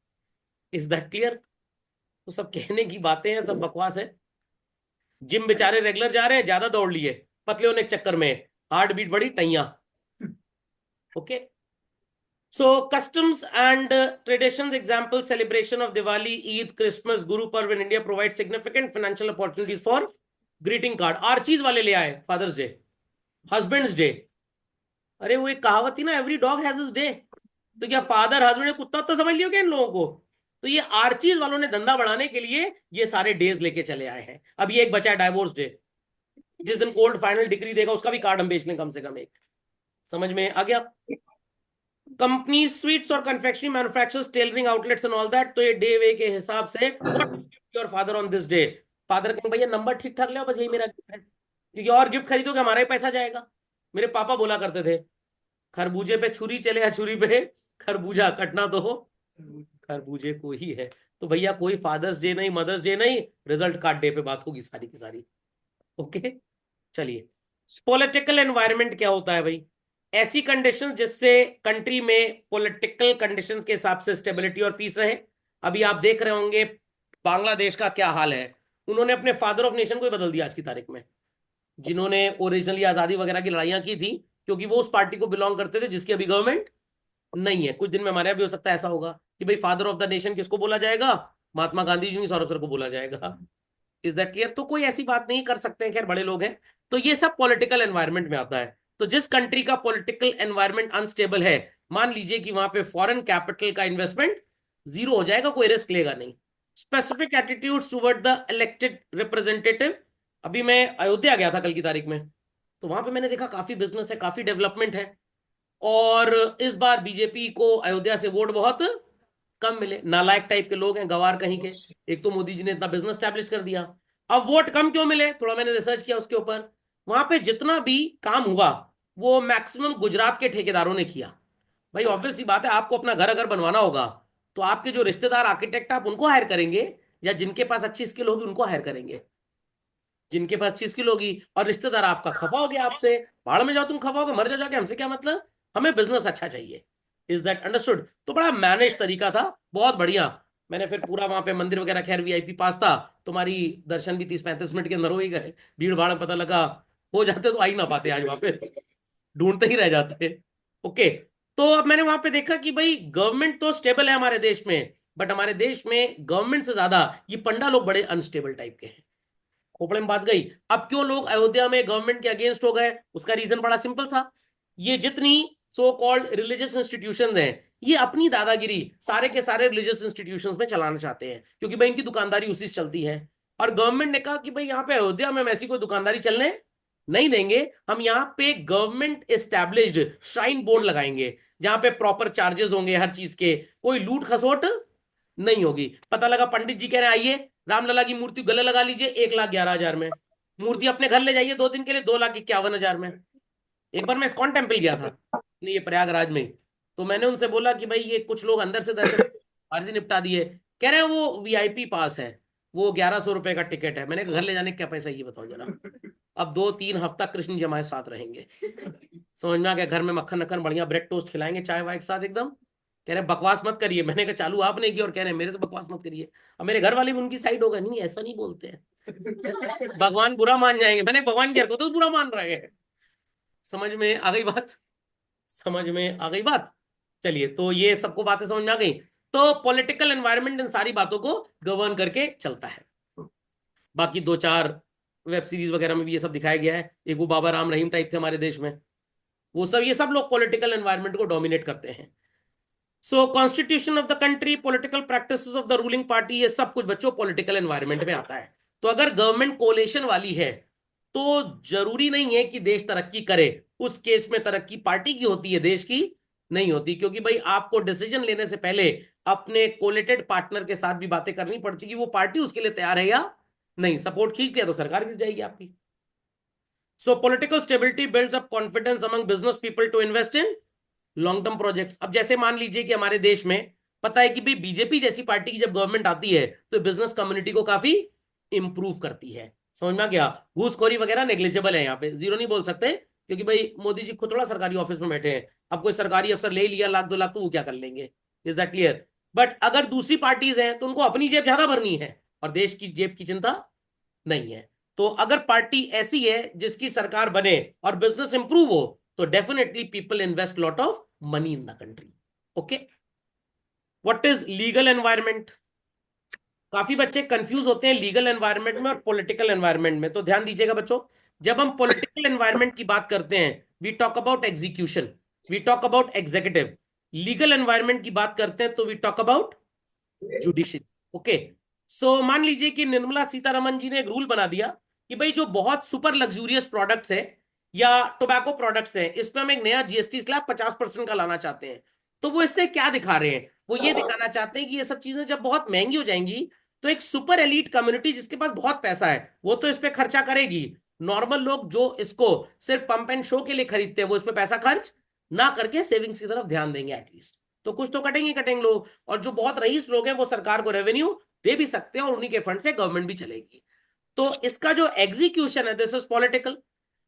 Is that clear? तो सब कहने की बातें हैं, सब बकवास है। जिम बेचारे रेगुलर जा रहे हैं, ज्यादा दौड़ लिए पतले होने के चक्कर में, हार्ट बीट बड़ी टैया। Okay, so customs and traditions, example celebration of Diwali, Eid, Christmas, Guru Parv in India provide significant financial opportunities for greeting card। Archies वाले ले आए फादर्स डे, हस्बैंड्स डे। अरे वो एक कहावत थी ना, every dog has his day, तो क्या फादर हस्बैंड कुत्ता तो समझ लियो क्या इन लोगों को? तो ये आर्चीज वालों ने धंधा बढ़ाने के लिए ये सारे डेज लेके चले आए हैं। अब ये एक बचा है डाइवोर्स डे, जिस दिन कोर्ट फाइनल डिग्री देगा उसका भी कार्ड हम बेच लें कम से कम एक। समझ में आ गया? कंपनीज स्वीट्स और confectionery manufacturers tailoring outlets and all that, तो ये डे वे के हिसाब से what your father on this day, father कहेंगे भैया नंबर ठीक ठाक ले, बस यही मेरा गिफ्ट है, क्योंकि और गिफ्ट खरीदोगे हमारा ही पैसा जाएगा। मेरे पापा बोला करते थे खरबूजे पे छुरी चले या छुरी पे खरबूजा, कटना तो खरबूजे को ही है। तो भैया कोई फादर्स डे नहीं, मदर्स डे नहीं, रिजल्ट कार्ड डे पे बात होगी सारी की सारी। ओके, चलिए। पॉलिटिकल एनवायरनमेंट क्या होता है भाई? ऐसी कंडीशंस जिससे कंट्री में पॉलिटिकल कंडीशंस के हिसाब से स्टेबिलिटी और पीस रहे। अभी आप देख रहे होंगे बांग्लादेश का क्या हाल है, उन्होंने अपने फादर ऑफ नेशन को ही बदल दिया आज की तारीख में, जिन्होंने ओरिजिनली आजादी वगैरह की लड़ाइयां की थी, क्योंकि वो उस पार्टी को बिलोंग करते थे जिसकी अभी गवर्नमेंट नहीं है। कुछ दिन में हमारे यहाँ भी हो सकता है ऐसा होगा कि भाई फादर ऑफ द नेशन किसको बोला जाएगा? महात्मा गांधी जी सौरभ को बोला जाएगा। Is that clear? तो कोई ऐसी बात नहीं कर सकते हैं, खैर बड़े लोग हैं। तो ये सब पॉलिटिकल एनवायरनमेंट में आता है। तो जिस कंट्री का पॉलिटिकल एनवायरनमेंट अनस्टेबल है, मान लीजिए कि वहां पे फॉरेन कैपिटल का इन्वेस्टमेंट जीरो हो जाएगा, कोई रिस्क लेगा नहीं। Specific attitude toward the elected representative. अभी मैं अयोध्या गया था कल की तारीख में, तो वहां पे मैंने देखा काफी बिजनेस है, काफी डेवलपमेंट है, और इस बार बीजेपी को अयोध्या से वोट बहुत कम मिले। नालायक टाइप के लोग हैं, गवार कहीं के। एक तो मोदी जी ने इतना बिजनेस स्टैब्लिश कर दिया, अब वोट कम क्यों मिले? थोड़ा मैंने रिसर्च किया उसके ऊपर। वहां पे जितना भी काम हुआ वो मैक्सिमम गुजरात के ठेकेदारों ने किया। भाई ऑब्वियस सी बात है, आपको अपना घर अगर बनवाना होगा तो आपके जो रिश्तेदार आर्किटेक्ट आप उनको हायर करेंगे, या जिनके पास अच्छी स्किल होगी उनको हायर करेंगे? जिनके पास अच्छी स्किल होगी। और रिश्तेदार आपका खफा हो गया आपसे, भाड़ में जाओ तुम, खफा हो गए, मर जाओ जाके, हमसे क्या मतलब, हमें बिजनेस अच्छा चाहिए। Is that understood? तो बड़ा मैनेज तरीका था, बहुत बढ़िया। मैंने फिर पूरा वहां पे मंदिर वगैरह, खैर वीआईपी पास था, तुम्हारी दर्शन भी 30-35 मिनट के अंदर हो ही गए। भीड़ भाड़ में पता लगा हो जाते तो आ ही ना पाते आज वहां पे, ढूंढते ही रह जाते। ओके, तो अब मैंने वहां पे देखा कि भाई गवर्नमेंट तो स्टेबल है हमारे देश में, बट हमारे देश में गवर्नमेंट से ज्यादा ये पंडा लोग बड़े अनस्टेबल टाइप के हैं। खोपड़े में बात गई। अब क्यों लोग अयोध्या में गवर्नमेंट के अगेंस्ट हो गए? उसका रीजन बड़ा सिंपल था। ये जितनी सो कॉल्ड रिलीजियस इंस्टीट्यूशंस हैं, ये अपनी दादागिरी सारे के सारे रिलीजियस इंस्टीट्यूशंस में चलाना चाहते हैं, क्योंकि भाई इनकी दुकानदारी उसी से चलती है। और गवर्नमेंट ने कहा कि भाई यहाँ पे अयोध्या में हम ऐसी कोई दुकानदारी चलने नहीं देंगे, हम यहाँ पे गवर्नमेंट एस्टैब्लिश्ड श्राइन बोर्ड लगाएंगे, जहां पे प्रॉपर चार्जेस होंगे हर चीज के, कोई लूट खसोट नहीं होगी। पता लगा पंडित जी कह रहे हैं आइए रामलला की मूर्ति गले लगा लीजिए 1,11,000 में, मूर्ति अपने घर ले जाइए 2 दिन के लिए 2,51,000 में। एक बार मैं इस्कॉन टेम्पल गया था, ये प्रयागराज में ही। तो मैंने उनसे बोला कि भाई ये कुछ लोग अंदर से दर्शन अर्जी निपटा दिए, कह रहे हैं वो वीआईपी पास है, वो 1,100 रुपए का टिकट है। मैंने कहा घर ले जाने का क्या पैसा है, ये बताओ जरा। अब 2-3 हफ्ता कृष्ण जी हमारे साथ रहेंगे, समझ में आ गया। घर में मक्खन नक्खन बढ़िया ब्रेड टोस्ट खिलाएंगे, चाय वाय के साथ एकदम। कह रहे बकवास मत करिए। मैंने कहा चालू आपने की और कह रहे मेरे से बकवास मत करिए। अब मेरे घर वाले भी उनकी साइड हो गए, नहीं ऐसा नहीं बोलते हैं भगवान बुरा मान जाएंगे। मैंने भगवान की हरकत तो बुरा मान रहे हैं। समझ में आ गई बात, समझ में आ गई बात। चलिए, तो ये सबको बातें समझ में आ गई। तो पॉलिटिकल एनवायरनमेंट इन सारी बातों को गवर्न करके चलता है। बाकी 2-4 वेब सीरीज वगैरह में भी ये सब दिखाया गया है। एक वो बाबा राम रहीम टाइप थे हमारे देश में, वो सब, ये सब लोग पॉलिटिकल एनवायरनमेंट को डोमिनेट करते हैं। So constitution of the country, political practices of the ruling party, ये सब कुछ बच्चों पॉलिटिकल एनवायरनमेंट में आता है। तो अगर गवर्नमेंट कोलेशन वाली है तो जरूरी नहीं है कि देश तरक्की करे। उस केस में तरक्की पार्टी की होती है, देश की नहीं होती। क्योंकि भाई आपको डिसीजन लेने से पहले अपने कोलेटेड पार्टनर के साथ भी बातें करनी पड़ती कि वो पार्टी उसके लिए तैयार है या नहीं। सपोर्ट खींच लिया तो सरकार गिर जाएगी आपकी। So political stability builds up confidence among business people to invest in long term projects. अब जैसे मान लीजिए कि हमारे देश में पता है कि भाई बीजेपी जैसी पार्टी की जब गवर्नमेंट आती है तो बिजनेस कम्युनिटी को काफी इंप्रूव करती है। समझ में आ गया। घूसखोरी वगैरह नेग्लिजिबल है, यहाँ पे जीरो नहीं बोल सकते, क्योंकि भाई मोदी जी खुद थोड़ा सरकारी ऑफिस में बैठे हैं। अब कोई सरकारी अफसर ले लिया 1,00,000-2,00,000 तो वो क्या कर लेंगे। Is that clear. बट अगर दूसरी पार्टीज हैं तो उनको अपनी जेब ज्यादा भरनी है और देश की जेब की चिंता नहीं है। तो अगर पार्टी ऐसी है जिसकी सरकार बने और बिजनेस इंप्रूव हो तो definitely people invest lot of money in the country. Okay, what is legal environment. काफी बच्चे कंफ्यूज होते हैं लीगल एनवायरनमेंट में और पॉलिटिकल एनवायरनमेंट में। तो ध्यान दीजिएगा बच्चों, जब हम पॉलिटिकल एनवायरनमेंट की बात करते हैं we talk about execution, we talk about executive. Legal environment की बात करते हैं तो we talk about judiciary. Okay, so मान लीजिए कि निर्मला सीतारमन जी ने एक रूल बना दिया कि भाई जो बहुत सुपर लग्जूरियस प्रोडक्ट्स है या टोबैको प्रोडक्ट्स है इस पे हम एक नया जीएसटी स्लैब 50% का लाना चाहते हैं। तो वो इससे क्या दिखा रहे हैं, वो ये दिखाना चाहते हैं कि ये सब चीजें जब बहुत महंगी हो जाएंगी तो एक सुपर एलीट कम्युनिटी जिसके पास बहुत पैसा है वो तो इस पे खर्चा करेगी। नॉर्मल लोग जो इसको सिर्फ पंप एंड शो के लिए खरीदते हैं वो इस पे पैसा खर्च ना करके सेविंग्स की तरफ ध्यान देंगे एटलीस्ट। तो कुछ तो कटेंगे कटेंगे लोग, और जो बहुत रईस लोग हैं वो सरकार को रेवेन्यू दे भी सकते हैं और उन्हीं के फंड से गवर्नमेंट भी चलेगी। तो इसका जो एग्जीक्यूशन है दिस इज पॉलिटिकल।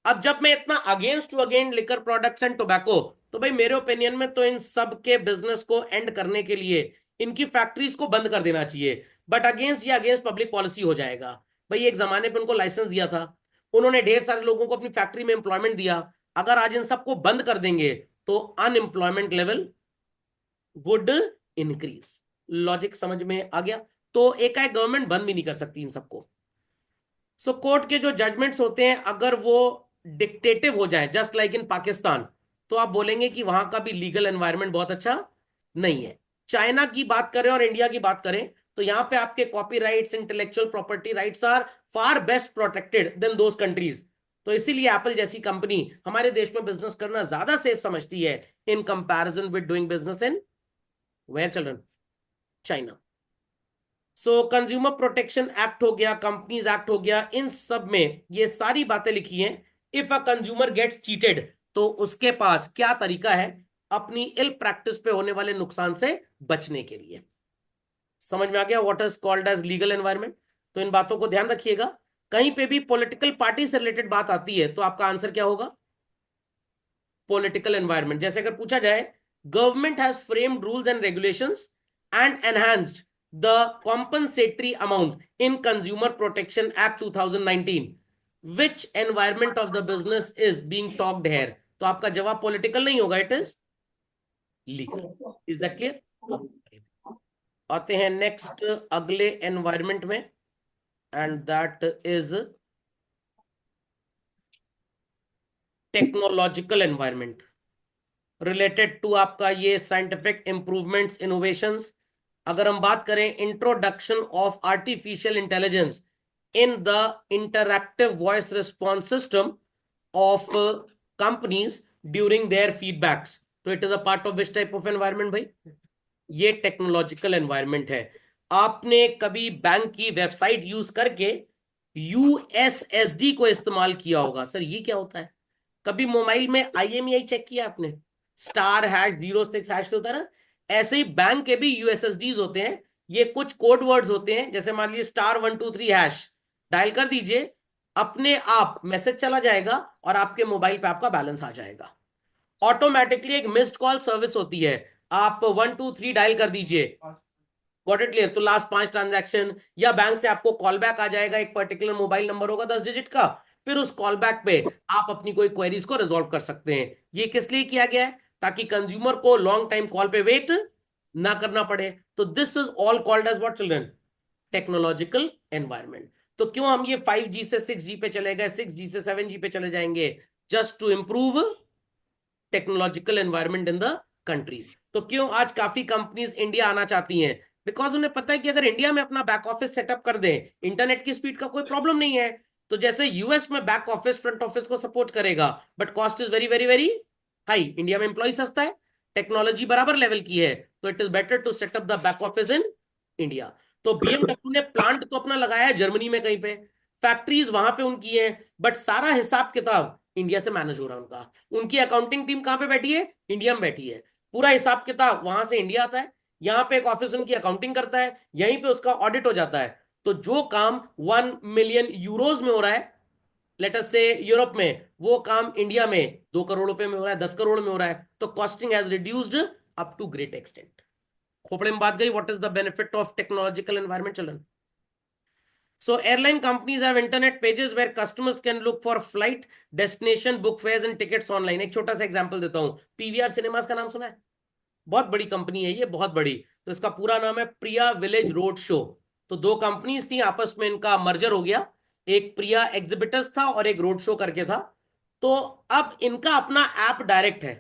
अब जब मैं इतना against to again liquor products and tobacco, तो भाई मेरे ओपिनियन में तो इन सब के बिजनेस को एंड करने के लिए इनकी फैक्ट्रीज को बंद कर देना चाहिए। बट अगेंस्ट ये अगेंस्ट पब्लिक पॉलिसी हो जाएगा। भाई एक जमाने पे उनको लाइसेंस दिया था, उन्होंने ढेर सारे लोगों को अपनी फैक्ट्री में एम्प्लॉयमेंट दिया। अगर आज इन सबको बंद कर देंगे तो unemployment level would increase. Logic समझ में आ गया। तो एकाएक गवर्नमेंट बंद भी नहीं कर सकती इन सबको। सो कोर्ट के जो जजमेंट्स होते हैं अगर वो डिक्टेटिव हो जाए जस्ट लाइक इन पाकिस्तान तो आप बोलेंगे कि वहां का भी लीगल एनवायरनमेंट बहुत अच्छा नहीं है। चाइना की बात करें और इंडिया की बात करें तो यहां पे आपके copyrights, intellectual property rights are far best protected than those countries. तो इसीलिए एप्पल जैसी कंपनी हमारे देश में बिजनेस करना ज्यादा सेफ समझती है in comparison with doing business in where children, China. So consumer protection act हो गया, कंपनीज एक्ट हो गया, इन सब में ये सारी बातें लिखी हैं। If a consumer gets cheated तो उसके पास क्या तरीका है अपनी इल प्रैक्टिस पे होने वाले नुकसान से बचने के लिए। समझ में आ गया what is called as legal environment. तो इन बातों को ध्यान रखिएगा। कहीं पे भी पॉलिटिकल पार्टी से रिलेटेड बात आती है तो आपका आंसर क्या होगा, पॉलिटिकल एनवायरनमेंट। जैसे अगर पूछा जाए government has framed rules and regulations and enhanced the compensatory amount in consumer protection act 2019, which environment of the business is being talked here. तो आपका जवाब पॉलिटिकल नहीं होगा, it is legal. Is that clear. आते हैं next अगले environment में and that is technological environment related to आपका ये साइंटिफिक इंप्रूवमेंट्स, इनोवेशंस। अगर हम बात करें introduction of artificial intelligence in the interactive voice response system of companies during their feedbacks, तो it is a part of which type of environment भाई, ये technological environment है। आपने कभी बैंक की वेबसाइट यूज करके यूएसएसडी को इस्तेमाल किया होगा, सर ये क्या होता है? कभी मोबाइल में आईएमईआई चेक किया आपने? *#06# से होता है ना, ऐसे ही बैंक के भी यूएसएसडीज होते हैं। ये कुछ कोड वर्ड्स होते हैं, जैसे मान लीजिए *123# डायल कर दीजिए, अपने आप मैसेज चला जाएगा और आपके मोबाइल पे आपका बैलेंस आ जाएगा ऑटोमेटिकली। एक मिस्ड कॉल सर्विस होती है, आप 123 डायल कर दीजिए, गॉट इट क्लियर, तो लास्ट 5 ट्रांजैक्शन, या बैंक से आपको कॉल बैक आ जाएगा, एक पर्टिकुलर मोबाइल नंबर होगा 10 डिजिट का, फिर उस कॉल बैक पे आप अपनी कोई क्वेरीज को रिजॉल्व कर सकते हैं। ये किस लिए किया गया है? ताकि कंज्यूमर को लॉन्ग टाइम कॉल पे वेट ना करना पड़े। तो this is all called as what children? Technological environment. तो क्यों हम ये 5G से 6G पे चले गए, 6G से 7G पे चले जाएंगे? Just to improve technological environment in the country. तो क्यों आज काफी कंपनीज इंडिया आना चाहती हैं? बिकॉज उन्हें पता है कि अगर इंडिया में अपना बैक ऑफिस सेटअप कर दें, इंटरनेट की स्पीड का कोई प्रॉब्लम नहीं है। तो जैसे यूएस में बैक ऑफिस फ्रंट ऑफिस को सपोर्ट करेगा, but cost is very very very high. India में एम्प्लॉय सस्ता है, टेक्नोलॉजी बराबर लेवल की है, तो it is better to set up the back office in India. तो बीएमडब्ल्यू ने प्लांट तो अपना लगाया है जर्मनी में कहीं पे, फैक्ट्रीज वहां पे उनकी है, बट सारा हिसाब किताब इंडिया से मैनेज हो रहा है उनका। उनकी अकाउंटिंग टीम कहां पे बैठी है? इंडिया में बैठी है। पूरा हिसाब किताब वहां से इंडिया आता है, यहाँ पे एक ऑफिस उनकी अकाउंटिंग करता है, यहीं पे उसका ऑडिट हो जाता है। तो जो काम 1 मिलियन यूरोज में हो रहा है लेट अस से यूरोप में, वो काम इंडिया में 2 करोड़ रुपए में हो रहा है, 10 करोड़ में हो रहा है। तो costing has reduced up to great extent. खोपड़े में बात गई, what is the benefit of technological environment children? So airline companies have internet pages where customers can look for flight, destination, book fares and tickets online. एक छोटा सा example देता हूं, PVR cinemas का नाम सुना है? बहुत बड़ी कंपनी है ये, बहुत बड़ी। तो इसका पूरा नाम है प्रिया विलेज रोड शो। तो दो कंपनीज थी, आपस में इनका मर्जर हो गया, एक प्रिया एग्जिबिटर्स था और एक रोड शो करके था। तो अब इनका अपना ऐप डायरेक्ट है।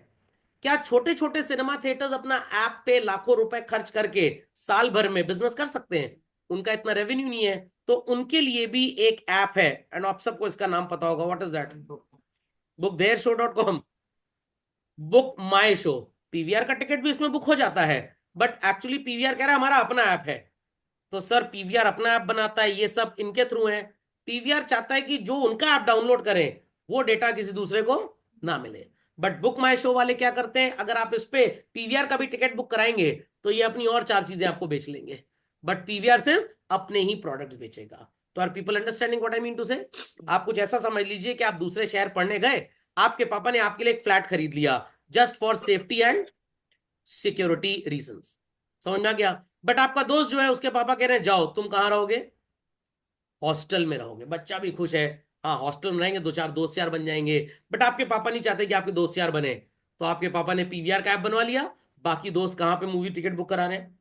क्या छोटे छोटे सिनेमा थिएटर्स अपना ऐप पे लाखों रुपए खर्च करके साल भर में बिजनेस कर सकते हैं? उनका इतना रेवेन्यू नहीं है। तो उनके लिए भी एक ऐप है, एंड आप सबको इसका नाम पता होगा, what is that? booktheirshow.com, book my show. PVR का टिकट भी इसमें बुक हो जाता है, बट एक्चुअली पीवीआर कह रहा है हमारा अपना ऐप है। तो सर पीवीआर अपना ऐप बनाता है, ये सब इनके थ्रू है। पीवीआर चाहता है कि जो उनका ऐप डाउनलोड करें वो डेटा किसी दूसरे को ना मिले। बट बुक माई शो वाले क्या करते हैं, अगर आप इस पे पीवीआर का भी टिकट बुक कराएंगे तो ये अपनी और 4 चीजें आपको बेच लेंगे, बट पीवीआर सिर्फ अपने ही प्रोडक्ट्स बेचेगा। तो are people understanding what I mean to say? आप कुछ ऐसा समझ लीजिए कि आप दूसरे शहर पढ़ने गए, आपके पापा ने आपके लिए एक फ्लैट खरीद लिया just for safety and security reasons, समझ में आ गया? बट आपका दोस्त जो है उसके पापा कह रहे हैं जाओ, तुम कहां रहोगे? हॉस्टल में रहोगे। बच्चा भी खुश है, हाँ हॉस्टल में रहेंगे, 2 4 दोस्त यार बन जाएंगे। बट आपके पापा नहीं चाहते कि आपके दोस्त यार बने, तो आपके पापा ने पीवीआर का ऐप बनवा लिया। बाकी दोस्त कहाँ पे मूवी टिकट बुक करा रहे हैं?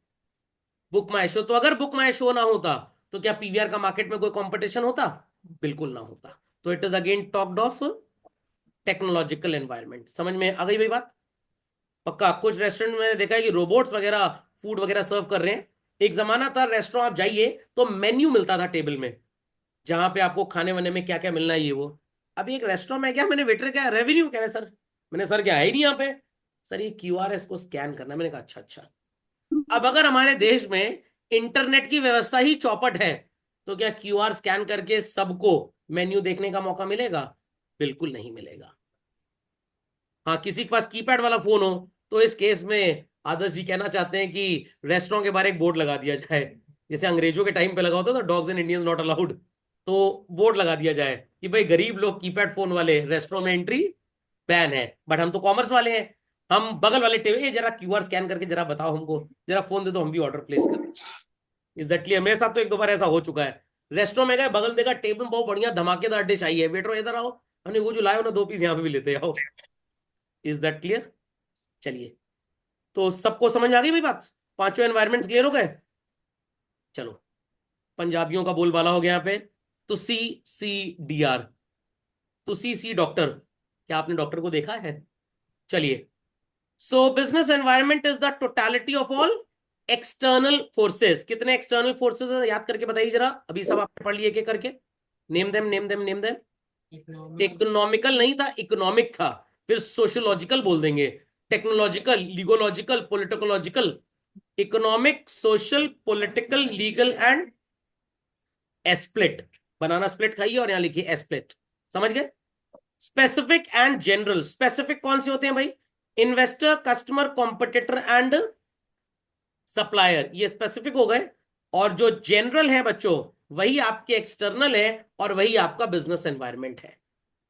बुक माई शो। तो अगर बुक माई शो ना होता तो क्या पीवीआर का मार्केट में कोई कंपटीशन होता? बिल्कुल ना होता। तो it is again talked of technological environment. समझ में आ गई भाई बात? पक्का। कुछ रेस्टोरेंट में देखा है कि रोबोट्स वगैरह फूड वगैरह सर्व कर रहे हैं। एक जमाना था रेस्टोरेंट आप जाइए तो मेन्यू मिलता था टेबल में, जहां पे आपको खाने वाने में क्या क्या मिलना है ये वो। अभी एक रेस्टोरेंट में क्या, मैंने वेटर क्या रेवेन्यू कह रहे सर, मैंने सर क्या है ही नहीं यहाँ पे, सर ये क्यूआर है इसको स्कैन करना है। मैंने कहा अच्छा अच्छा। अब अगर हमारे देश में इंटरनेट की व्यवस्था ही चौपट है, तो क्या क्यूआर स्कैन करके सबको मेन्यू देखने का मौका मिलेगा? बिल्कुल नहीं मिलेगा। हाँ किसी के पास कीपैड वाला फोन हो तो इस केस में आदर्श जी कहना चाहते हैं कि रेस्टोरेंट के बाहर एक बोर्ड लगा दिया जाए, जैसे अंग्रेजों के टाइम पे लगा होता था dogs and Indians not allowed. तो बोर्ड लगा दिया जाए कि भाई गरीब लोग कीपैड फोन वाले रेस्टोरेंट में एंट्री बैन है। बट हम तो कॉमर्स वाले हैं, हम बगल वाले टेबल, ये जरा क्यूआर स्कैन करके जरा बताओ हमको, जरा फोन दे दो हम भी ऑर्डर प्लेस कर। Is that clear? मेरे साथ तो 1 2 बार ऐसा हो चुका है। रेस्टोरेंट में गए, बगल में देखा टेबल बहुत बढ़िया धमाकेदार डिश आई है, वेटर इधर आओ, हमने वो जो लाए हो ना 2 पीस यहाँ पे भी लेते आओ। Is that clear? चलिए, तो सबको समझ में आ गई भाई बात? पांचों एनवायरमेंट्स क्लियर हो गए? चलो, पंजाबियों का बोलबाला हो गया यहाँ पे। तुसी सी डी आर, तुसी सी डॉक्टर, क्या आपने डॉक्टर को देखा है? चलिए, सो business environment is the totality of all external forces. कितने एक्सटर्नल फोर्सेस याद करके बताइए जरा, अभी सब आपने पढ़ लिए के करके। Name them name them name them. Economical नहीं था, इकोनॉमिक था, फिर सोशियोलॉजिकल बोल देंगे, technological, legological, politicological, economic, social, political, legal and एस्प्लिट। बनाना स्प्लिट खाइए और यहां लिखिए एस्प्लिट। समझ गए? Specific and general. स्पेसिफिक कौन से होते हैं भाई? Investor, customer, competitor and supplier, ये स्पेसिफिक हो गए। और जो जनरल है बच्चों, वही आपके एक्सटर्नल है और वही आपका बिजनेस एनवायरनमेंट है।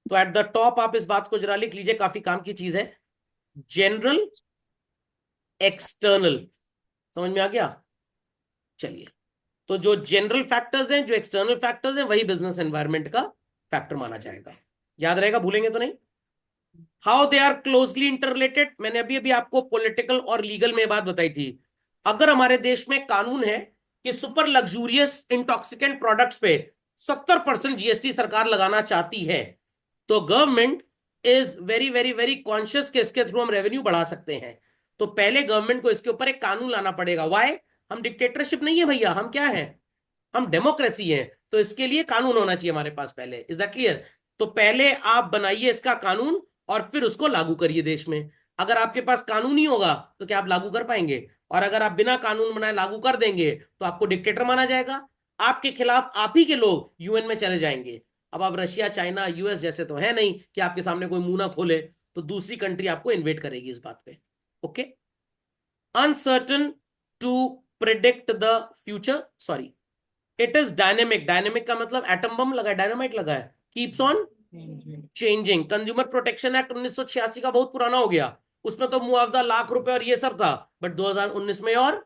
तो एट द टॉप आप इस बात को जरा लिख लीजिए, काफी काम की चीज है। General, external. समझ में आ गया? चलिए, तो जो जनरल फैक्टर्स हैं, जो एक्सटर्नल फैक्टर्स हैं, वही बिजनेस एनवायरनमेंट का फैक्टर माना जाएगा। याद रहेगा, भूलेंगे तो नहीं। How they are closely interrelated, मैंने अभी अभी आपको पॉलिटिकल और लीगल में बात बताई थी। अगर हमारे देश में कानून है कि सुपर लग्जूरियस इंटॉक्सिकेंट प्रोडक्ट्स पे 70% जीएसटी सरकार लगाना चाहती है, तो government is very very very conscious कि इसके थ्रू हम रेवेन्यू बढ़ा सकते हैं। तो पहले गवर्नमेंट को इसके ऊपर एक कानून लाना पड़ेगा। वाई? हम डिक्टेटरशिप नहीं है भैया, हम क्या है? हम डेमोक्रेसी है। तो इसके लिए कानून होना चाहिए हमारे पास पहले। Is that clear? तो पहले आप बनाइए इसका कानून और फिर उसको लागू करिए देश में। अगर आपके पास कानून ही होगा तो क्या आप लागू कर पाएंगे? और अगर आप बिना कानून बनाए लागू कर देंगे तो आपको डिक्टेटर माना जाएगा। आपके खिलाफ आप ही के लोग यूएन में चले जाएंगे। अब आप रशिया, चाइना, यूएस जैसे तो है नहीं कि आपके सामने कोई मुंह ना खोले, तो दूसरी कंट्री आपको इन्वेट करेगी इस बात पे। Okay. Uncertain to predict the future, sorry, it is dynamic. Dynamic का मतलब एटम बम लगा है, डायनामाइट लगा है। Keeps on changing. Consumer protection act 1986 का बहुत पुराना हो गया। उसमें तो मुआवजा लाख रुपए और ये सब था, बट 2019 में और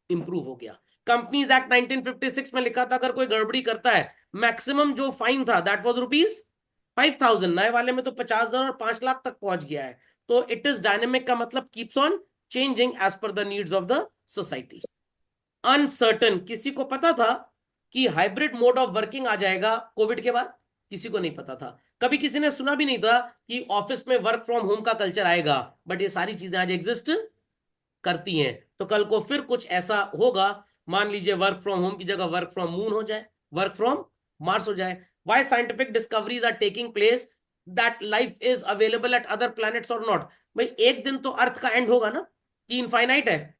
इंप्रूव हो गया। कंपनीज एक्ट 1956 में लिखा था अगर कोई गड़बड़ी करता है, मैक्सिमम जो फाइन था दैट वाज ₹5,000। नए वाले में तो 50,000 और 5 लाख तक पहुंच गया है। तो इट इज डायनेमिक का मतलब keeps on changing as per the needs of the society. Uncertain, किसी को पता था कि हाइब्रिड मोड ऑफ वर्किंग आ जाएगा कोविड के बाद? किसी को नहीं पता था। कभी किसी ने सुना भी नहीं था कि ऑफिस में वर्क फ्रॉम होम का कल्चर आएगा। बट ये सारी चीजें आज एग्जिस्ट करती हैं। तो कल को फिर कुछ ऐसा होगा, मान लीजिए वर्क फ्रॉम होम की जगह वर्क फ्रॉम मून हो जाए, वर्क फ्रॉम मार्स हो जाए। Why scientific discoveries are taking place that life is available at other planets और नॉट। भाई एक दिन तो अर्थ का एंड होगा ना, कि इनफाइनाइट है?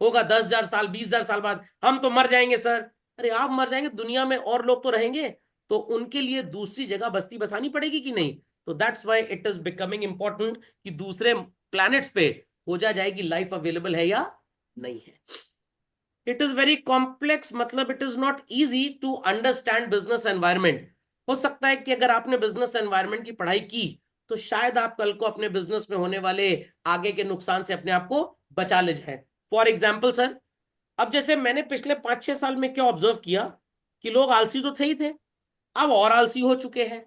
होगा 10,000 साल, 20,000 साल बाद हम तो मर जाएंगे सर। अरे आप मर जाएंगे, दुनिया में और लोग तो रहेंगे, तो उनके लिए दूसरी जगह बस्ती बसानी पड़ेगी कि नहीं? तो that's why it is becoming important कि दूसरे प्लैनेट्स पे खोजा जाए कि लाइफ अवेलेबल है या नहीं है। इट इज वेरी कॉम्प्लेक्स, मतलब it is not easy to understand business environment. हो सकता है कि अगर आपने बिजनेस एनवायरनमेंट की पढ़ाई की तो शायद आप कल को अपने बिजनेस में होने वाले आगे के नुकसान से अपने आप को बचा ले जाए। फॉर एग्जाम्पल सर, अब जैसे मैंने पिछले 5-6 साल में क्या ऑब्जर्व किया कि लोग आलसी तो थे ही थे, अब और आलसी हो चुके हैं।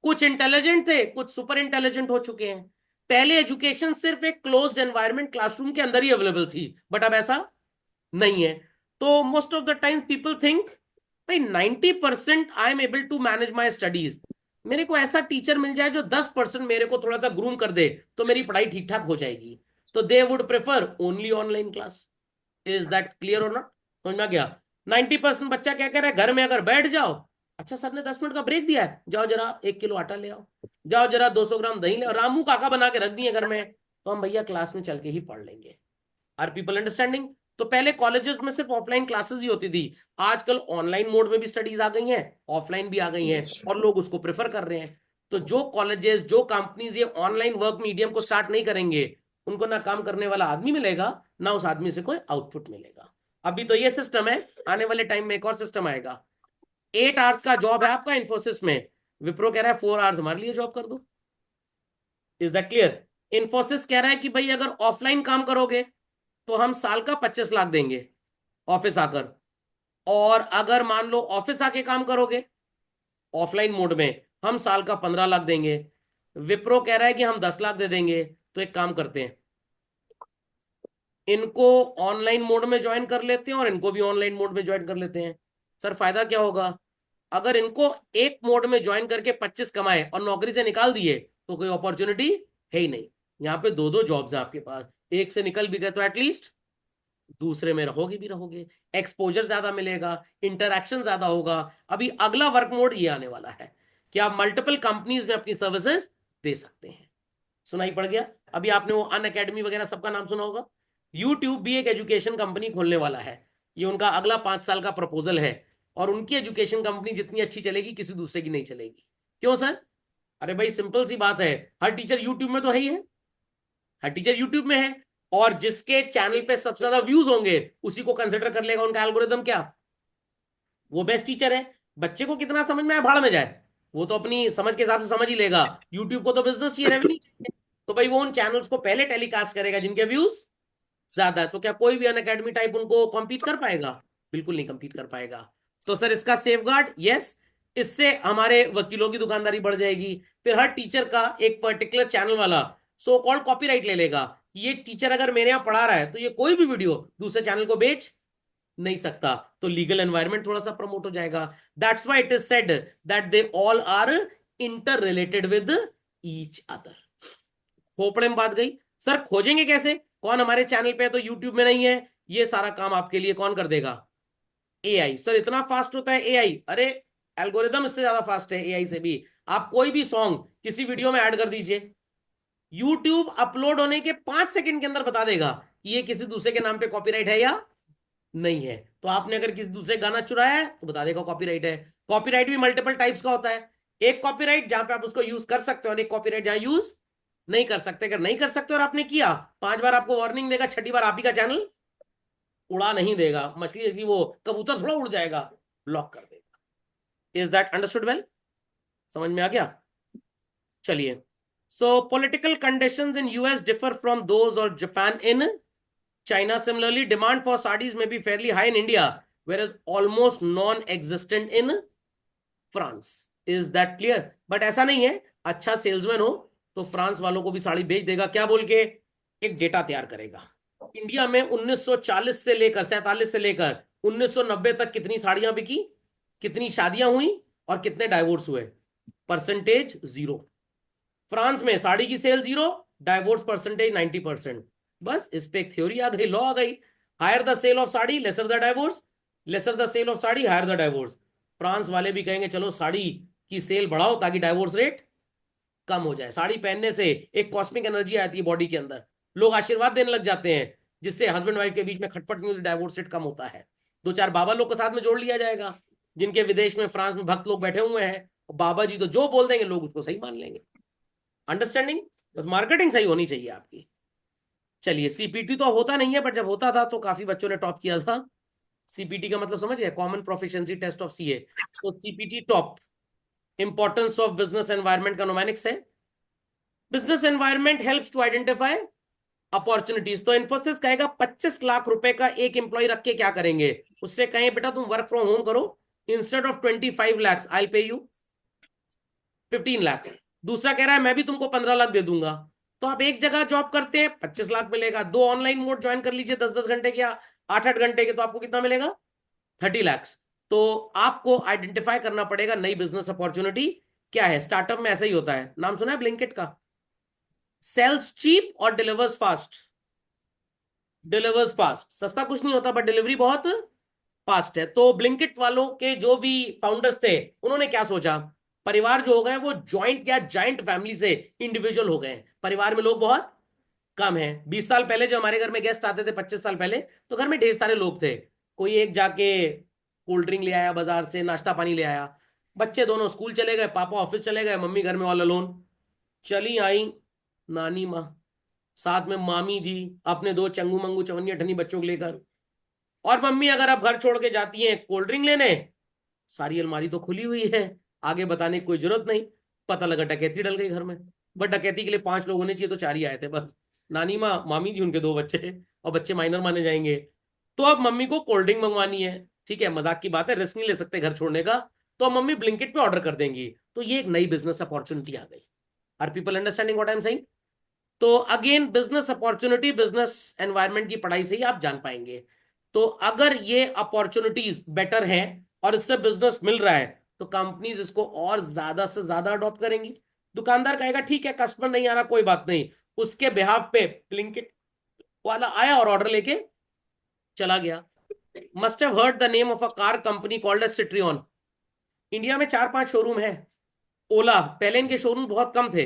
कुछ इंटेलिजेंट थे, कुछ सुपर इंटेलिजेंट हो चुके हैं। पहले एजुकेशन सिर्फ एक क्लोज्ड एनवायरनमेंट क्लासरूम के अंदर ही अवेलेबल थी, बट अब ऐसा नहीं है। तो most of the time people think भाई 90% I am able to manage my studies. मेरे को ऐसा टीचर मिल जाए जो 10% मेरे को थोड़ा सा ग्रूम कर दे तो मेरी पढ़ाई ठीक ठाक हो जाएगी। तो they would prefer only online class. Is that clear और नॉट? समझ में आ गया? 90% बच्चा क्या कह रहा है, घर में अगर बैठ जाओ, अच्छा सर ने 10 मिनट का ब्रेक दिया है, जाओ जरा 1 किलो आटा ले आओ, जाओ जरा 200 ग्राम दही ले आओ, रामू काका बना के रख दिए घर में, तो हम भैया क्लास में चल के ही पढ़ लेंगे। Are people understanding? तो पहले कॉलेजेस में सिर्फ ऑफलाइन क्लासेस ही होती थी, आजकल ऑनलाइन मोड में भी स्टडीज आ गई हैं, ऑफलाइन भी आ गई हैं, और लोग उसको प्रेफर कर रहे हैं। तो जो कॉलेजेस, जो कंपनीज ये ऑनलाइन वर्क मीडियम को स्टार्ट नहीं करेंगे, उनको ना काम करने वाला आदमी मिलेगा, ना उस आदमी से कोई आउटपुट मिलेगा। अभी तो ये सिस्टम है, आने वाले टाइम में एक और सिस्टम आएगा। 8 आवर्स का जॉब है आपका इन्फोसिस में, विप्रो कह रहा है 4 आवर्स हमारे लिए जॉब कर दो। Is that clear? इन्फोसिस कह रहा है कि भाई अगर ऑफलाइन काम करोगे तो हम साल का 25 लाख देंगे ऑफिस आकर, और अगर मान लो ऑफिस आके काम करोगे ऑफलाइन मोड में, हम साल का 15 लाख देंगे। विप्रो कह रहा है कि हम 10 लाख दे देंगे। तो एक काम करते हैं, इनको ऑनलाइन मोड में ज्वाइन कर लेते हैं और इनको भी ऑनलाइन मोड में ज्वाइन कर लेते हैं। सर फायदा क्या होगा? अगर इनको एक मोड में ज्वाइन करके 25 कमाए और नौकरी से निकाल दिए तो कोई अपॉर्चुनिटी है ही नहीं। यहाँ पे दो दो जॉब्स हैं आपके पास, एक से निकल भी गए तो एटलीस्ट दूसरे में रहोगे भी रहोगे, एक्सपोजर ज्यादा मिलेगा, इंटरैक्शन ज्यादा होगा। अभी अगला वर्क मोड ये आने वाला है कि आप मल्टीपल कंपनीज में अपनी सर्विसेज दे सकते हैं। सुनाई पड़ गया? अभी आपने वो अन अकेडमी वगैरह सबका नाम सुना होगा, यूट्यूब भी एक एजुकेशन कंपनी खोलने वाला है, ये उनका अगला 5 साल का प्रपोजल है, और उनकी एजुकेशन कंपनी जितनी अच्छी चलेगी किसी दूसरे की नहीं चलेगी। क्यों सर? अरे भाई सिंपल सी बात है, हर टीचर यूट्यूब में तो है ही है, हर टीचर यूट्यूब में है, और जिसके चैनल पे सबसे ज्यादा व्यूज होंगे उसी को कंसिडर कर लेगा उनका एल्गोरिदम, क्या वो बेस्ट टीचर है। बच्चे को कितना समझ में आए भाड़ में जाए, वो तो अपनी समझ के हिसाब से समझ ही लेगा। यूट्यूब को तो बिजनेस चाहिए, रेवेन्यू चाहिए, तो भाई वो उन चैनल्स को पहले टेलीकास्ट करेगा जिनके व्यूज ज्यादा है। तो क्या कोई भी अन अकेडमी टाइप उनको कॉम्पीट कर पाएगा? बिल्कुल नहीं कम्पीट कर पाएगा। तो सर इसका सेफगार्ड, यस, इससे हमारे वकीलों की दुकानदारी बढ़ जाएगी। फिर हर टीचर का एक पर्टिकुलर चैनल वाला सो कॉल्ड कॉपीराइट ले लेगा, ये टीचर अगर मेरे यहाँ पढ़ा रहा है तो ये कोई भी वीडियो दूसरे चैनल को बेच नहीं सकता। तो लीगल एनवायरनमेंट थोड़ा सा प्रमोट हो जाएगा। That's why it is said that they all are interrelated with each other. खोपड़े में बात गई। सर खोजेंगे कैसे, कौन हमारे चैनल पे है तो यूट्यूब में नहीं है, ये सारा काम आपके लिए कौन कर देगा? एआई। सर इतना फास्ट होता है एआई? अरे एल्गोरिदम इससे ज्यादा फास्ट है एआई से भी। आप कोई भी सॉन्ग किसी वीडियो में ऐड कर दीजिए, यूट्यूब अपलोड होने के 5 सेकंड के अंदर बता देगा कि ये किसी दूसरे के नाम पे कॉपीराइट है या नहीं है। तो आपने अगर किसी दूसरे गाना चुराया है तो बता देगा कॉपीराइट है। कॉपीराइट भी मल्टीपल टाइप्स का होता है, एक कॉपीराइट जहां पे आप उसको यूज कर सकते हो और एक कॉपीराइट जहां यूज नहीं कर सकते। अगर नहीं कर सकते और आपने किया, 5 बार आपको वार्निंग देगा, छठी बार आप ही का चैनल उड़ा नहीं देगा, मछली जैसी वो कबूतर थोड़ा उड़ जाएगा, ब्लॉक कर देगा। Is that understood well? समझ में आ गया? चलिए। सो political conditions in US differ from those और Japan in China. Similarly, demand for sarees may be fairly high in India, whereas almost non-existent in France. Is that clear? But ऐसा नहीं है, अच्छा सेल्समैन हो तो फ्रांस वालों को भी साड़ी बेच देगा। क्या बोल के? एक डेटा तैयार करेगा, इंडिया में 1940 से लेकर 47 से लेकर 1990 तक कितनी साड़ियां बिकी, कितनी शादियां हुई और कितने डाइवोर्स हुए, परसेंटेज जीरो। फ्रांस में साड़ी की सेल जीरो, डाइवोर्स परसेंटेज 90%। बस इस पे एक थ्योरी आ गई, लॉ आ गई, higher the sale of sari lesser the divorce, lesser the sale of sari higher the divorce. France वाले भी कहेंगे चलो साड़ी की सेल बढ़ाओ ताकि डाइवोर्स रेट कम हो जाए। साड़ी पहनने से एक कॉस्मिक एनर्जी आती है बॉडी के अंदर, लोग आशीर्वाद देने लग जाते हैं, जिससे हस्बैंड वाइफ के बीच में खटपट नहीं होती, डाइवोर्स रेट कम होता है। 2-4 बाबा लोग को साथ में जोड़ लिया जाएगा, जिनके विदेश में फ्रांस में भक्त लोग बैठे हुए हैं, बाबा जी तो जो बोल देंगे लोग उसको सही मान लेंगे। अंडरस्टैंडिंग? बस मार्केटिंग सही होनी चाहिए आपकी। चलिए, सीपीटी तो अब होता नहीं है, बट जब होता था तो काफी बच्चों ने टॉप किया था। सीपीटी का मतलब समझिए, common proficiency test of CA. तो CPT top. Importance of business environment का नोमेनिक्स है, business environment helps to identify opportunities. तो इन्फोसिस कहेगा 25 लाख रुपए का एक एम्प्लॉय रख के क्या करेंगे, उससे कहें बेटा तुम वर्क फ्रॉम होम करो, इंस्टेड ऑफ 25 lakhs आई पे यू 15 lakhs। दूसरा कह रहा है मैं भी तुमको 15 लाख दे दूंगा। तो आप एक जगह जॉब करते हैं 25 लाख मिलेगा, दो ऑनलाइन मोड ज्वाइन कर लीजिए 10-10 घंटे के या 8-8 घंटे के, तो आपको कितना मिलेगा? 30 lakhs। तो आपको आइडेंटिफाई करना पड़ेगा नई बिजनेस अपॉर्चुनिटी क्या है। स्टार्टअप में ऐसा ही होता है, नाम सुना है ब्लिंकिट का? सेल्स चीप और डिलीवर्स फास्ट। डिलीवर्स फास्ट, सस्ता कुछ नहीं होता बट डिलीवरी बहुत फास्ट है। तो ब्लिंकिट वालों के जो भी फाउंडर्स थे उन्होंने क्या सोचा, परिवार जो हो गए वो ज्वाइंट या जॉइंट फैमिली से इंडिविजुअल हो गए, परिवार में लोग बहुत कम है। 20 साल पहले जो हमारे घर में गेस्ट आते थे, 25 साल पहले, तो घर में ढेर सारे लोग थे, कोई एक जाके कोल्ड ड्रिंक ले आया बाजार से, नाश्ता पानी ले आया, बच्चे दोनों स्कूल चले गए, पापा ऑफिस चले गए, मम्मी घर में ऑल अलोन। चली आई नानी माँ, साथ में मामी जी, अपने दो चंगू मंगू चवन्नी अठन्नी बच्चों को लेकर। और मम्मी अगर आप घर छोड़ के जाती हैं कोल्ड ड्रिंक लेने, सारी अलमारी तो खुली हुई है, आगे बताने की कोई जरूरत नहीं। पता लगा डकैती डल गई घर में, बट डकैती के लिए 5 लोग होने चाहिए तो 4 ही आए थे बस, नानी माँ, मामी जी, उनके 2 बच्चे, और बच्चे माइनर माने जाएंगे। तो अब मम्मी को कोल्ड ड्रिंक मंगवानी है, ठीक है, मजाक की बात है, रिस्क नहीं ले सकते घर छोड़ने का, तो अब मम्मी ब्लिंकिट पे ऑर्डर कर देंगी। तो ये एक नई बिजनेस अपॉर्चुनिटी आ गई। Are people understanding what I am saying? तो again business opportunity business environment की पढ़ाई से ही आप जान पाएंगे। तो अगर ये अपॉर्चुनिटीज बेटर हैं और इससे बिजनेस मिल रहा है तो कंपनीज इसको और ज्यादा से ज्यादा अडॉप्ट करेंगी। दुकानदार कहेगा ठीक है कस्टमर नहीं आ रहा कोई बात नहीं, उसके बिहाफ पे ब्लिंकिट वाला आया और ऑर्डर लेके चला गया। Must have heard the name of a car company called as Citroen. India में 4-5 शोरूम है। ओला, पहले इनके शोरूम बहुत कम थे।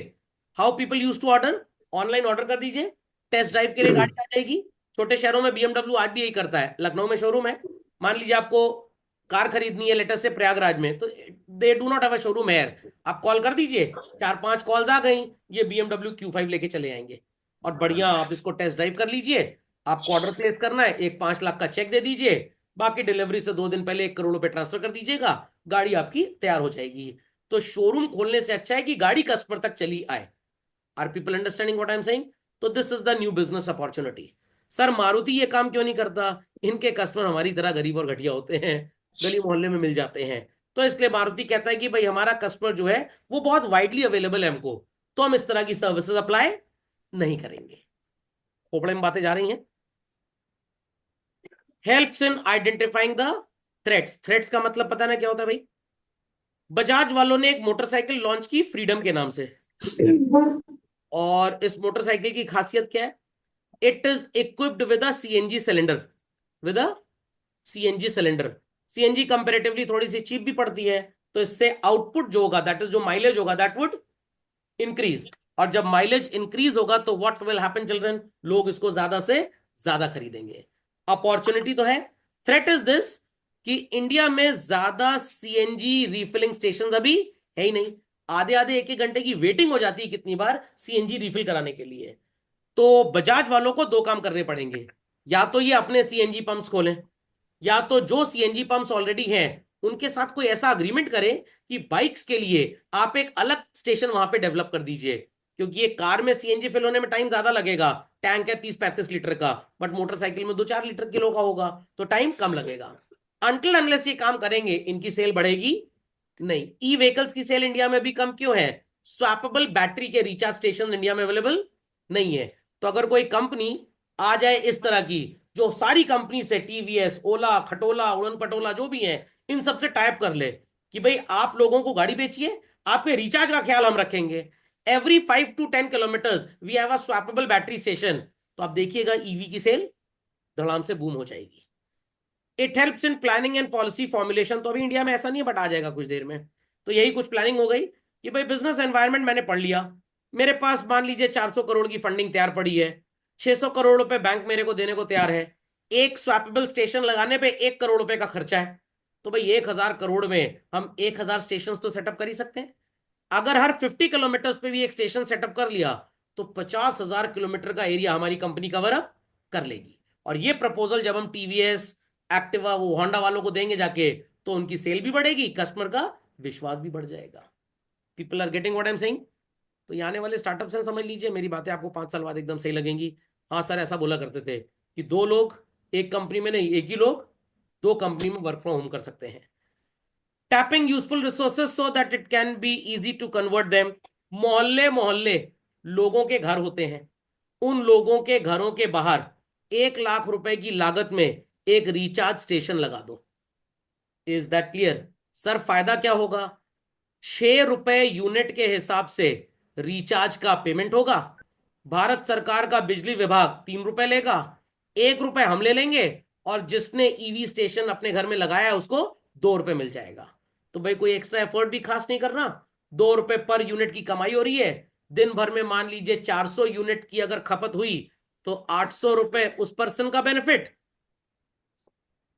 How people used to order, online order कर दीजिए, टेस्ट ड्राइव के लिए गाड़ी आ जाएगी, छोटे शहरों में BMW आज भी यही करता है। लखनऊ में शोरूम है, मान लीजिए आपको कार खरीदनी है लेटर से प्रयागराज में, तो they do not have a showroom here, आप कॉल कर दीजिए, 4-5 कॉल्स आ गई, ये BMW Q5 लेके चले आएंगे, और बढ़िया आप इसको टेस्ट ड्राइव कर लीजिए। आपको ऑर्डर प्लेस करना है, एक 5 लाख का चेक दे दीजिए, बाकी डिलीवरी से 2 दिन पहले 1 करोड़ रुपए ट्रांसफर कर दीजिएगा, गाड़ी आपकी तैयार हो जाएगी। तो शोरूम खोलने से अच्छा है कि गाड़ी कस्टमर तक चली आए। Are people understanding what I am saying? तो this is the new business opportunity. Sir Maruti ये काम क्यों नहीं करता? इनके कस्टमर हमारी तरह गरीब और घटिया होते हैं, गली मोहल्ले में मिल जाते हैं। तो इसलिए मारुति कहता है कि भाई हमारा कस्टमर जो है वो बहुत वाइडली अवेलेबल है हमको, तो हम इस तरह की सर्विसेज अप्लाई नहीं करेंगे। खोपड़े में बातें जा रही हैं। Helps in identifying the threats. Threats का मतलब पता ना क्या होता है भाई? बजाज वालों ने एक मोटरसाइकिल लॉन्च की फ्रीडम के नाम से, और इस मोटरसाइकिल की खासियत क्या है? It is equipped with a CNG cylinder, with a CNG cylinder. CNG comparatively थोड़ी सी चीप भी पड़ती है, तो इससे आउटपुट जो होगा, दैट इज जो माइलेज होगा, दैट वुड इंक्रीज। और जब माइलेज इंक्रीज होगा तो व्हाट विल हैपन चिल्ड्रन? लोग इसको ज्यादा से ज्यादा खरीदेंगे। अपॉर्चुनिटी तो है। थ्रेट इज दिस कि इंडिया में ज्यादा सीएनजी रिफिलिंग स्टेशन अभी है ही नहीं। आधे आधे 1-1 घंटे की वेटिंग हो जाती है कितनी बार सीएनजी रिफिल कराने के लिए। तो बजाज वालों को 2 काम करने पड़ेंगे, या तो ये अपने सीएनजी पंप्स खोलें, या तो जो सीएनजी पंप्स ऑलरेडी हैं उनके साथ कोई ऐसा अग्रीमेंट करें कि बाइक्स के लिए आप एक अलग स्टेशन वहां पे डेवलप कर दीजिए। क्योंकि ये कार में सीएनजी फिल होने में टाइम ज्यादा लगेगा, टैंक है 30-35 लीटर का, बट मोटरसाइकिल में 2-4 लीटर किलो का होगा, तो टाइम कम लगेगा। अनटिल अनलेस ये काम करेंगे इनकी सेल बढ़ेगी नहीं। ई व्हीकल्स की सेल इंडिया में भी कम क्यों है? स्वैपेबल बैटरी के रिचार्ज स्टेशन इंडिया में अवेलेबल नहीं है। तो अगर कोई कंपनी आ जाए इस तरह की, जो सारी कंपनी से टीवीएस, ओला, खटोला, उड़न पटोला जो भी है, इन सबसे टाइप कर ले कि भाई आप लोगों को गाड़ी बेचिए, आपके रिचार्ज का ख्याल हम रखेंगे, every 5 to 10 kilometre we have a swappable battery station, तो आप देखिएगा ईवी की सेल धड़ाम से बूम हो जाएगी। It helps in planning and policy formulation. तो अभी इंडिया में ऐसा नहीं है, बट आ जाएगा कुछ देर में। तो यही कुछ प्लानिंग हो गई कि भाई बिजनेस एनवायरनमेंट मैंने पढ़ लिया, मेरे पास मान लीजिए 400 करोड़ की फंडिंग तैयार पड़ी है, 600 करोड़ रुपए बैंक मेरे को देने को तैयार है, एक स्वैपेबल स्टेशन लगाने पे 1 करोड़ रुपए का खर्चा है, तो भाई 1,000 करोड़ में हम 1,000 स्टेशन तो सेटअप कर ही सकते हैं। अगर हर 50 किलोमीटर पे भी एक स्टेशन सेटअप कर लिया तो 50,000 किलोमीटर का एरिया हमारी कंपनी कवर अप कर लेगी। और ये प्रपोजल जब हम टीवीएस, एक्टिवा, वो होंडा वालों को देंगे जाके, तो उनकी सेल भी बढ़ेगी, कस्टमर का विश्वास भी बढ़ जाएगा। People are getting what I am saying? तो ये आने वाले स्टार्टअप्स हैं, समझ लीजिए मेरी बातें आपको 5 साल बाद एकदम सही लगेंगी। हाँ सर ऐसा बोला करते थे कि 2 लोग एक कंपनी में नहीं, एक ही लोग 2 कंपनी में वर्क फ्रॉम होम कर सकते हैं। Tapping useful resources so that it can be easy to convert them. मोहल्ले मोहल्ले लोगों के घर होते हैं, उन लोगों के घरों के बाहर 1 लाख रुपए की लागत में एक रिचार्ज स्टेशन लगा दो। Is that clear? सर फायदा क्या होगा? 6 रुपए यूनिट के हिसाब से रिचार्ज का पेमेंट होगा। भारत सरकार का बिजली विभाग 3 रुपए लेगा, 1 रुपए हम ले लेंगे, और जिसने ईवी स्टेशन अपने घर में लगाया है उसको 2 रुपए मिल जाएगा। तो भाई कोई एक्स्ट्रा एफर्ट भी खास नहीं करना, 2 रुपए पर यूनिट की कमाई हो रही है। दिन भर में मान लीजिए 400 यूनिट की अगर खपत हुई, तो 800 रुपए उस पर्सन का बेनिफिट,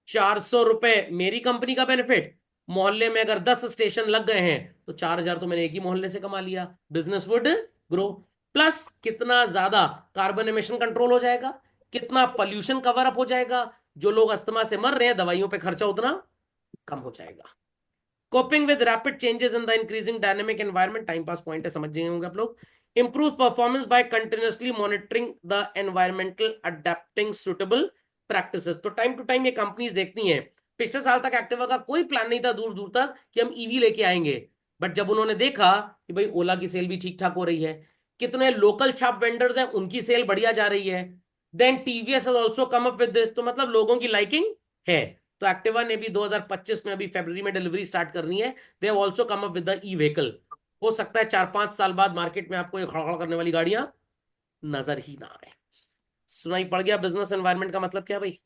400 रुपए मेरी कंपनी का बेनिफिट। मोहल्ले में अगर 10 स्टेशन लग गए हैं तो 4,000 तो मैंने एक ही मोहल्ले से कमा लिया, बिजनेस वुड ग्रो। प्लस कितना ज्यादा कार्बन एमिशन कंट्रोल हो जाएगा, कितना पॉल्यूशन कवर अप हो जाएगा, जो लोग अस्थमा से मर रहे हैं दवाइयों पे खर्चा उतना कम हो जाएगा। Coping with rapid changes in the increasing dynamic environment, time pass point है, समझ गए होंगे आप लोग। Improve performance by continuously monitoring the environmental adapting suitable practices. तो टाइम टू टाइम ये कंपनीज देखती हैं। पिछले साल तक एक्टिवा का कोई प्लान नहीं था दूर दूर तक कि हम ईवी लेके आएंगे, बट जब उन्होंने देखा कि भाई ओला की सेल भी ठीक ठाक हो रही है, कितने लोकल छाप वेंडर्स हैं उनकी सेल बढ़िया जा रही है, then TVS has also come up with this, तो मतलब लोगों की लाइकिंग है। तो एक्टिवा ने भी 2025 में अभी फरवरी में डिलीवरी स्टार्ट करनी है। They have also come up with the e vehicle. हो सकता है 4-5 साल बाद मार्केट में आपको ये खड़खड़ करने वाली गाड़ियां नजर ही ना आए। सुनाई पड़ गया बिजनेस एनवायरनमेंट का मतलब क्या भाई?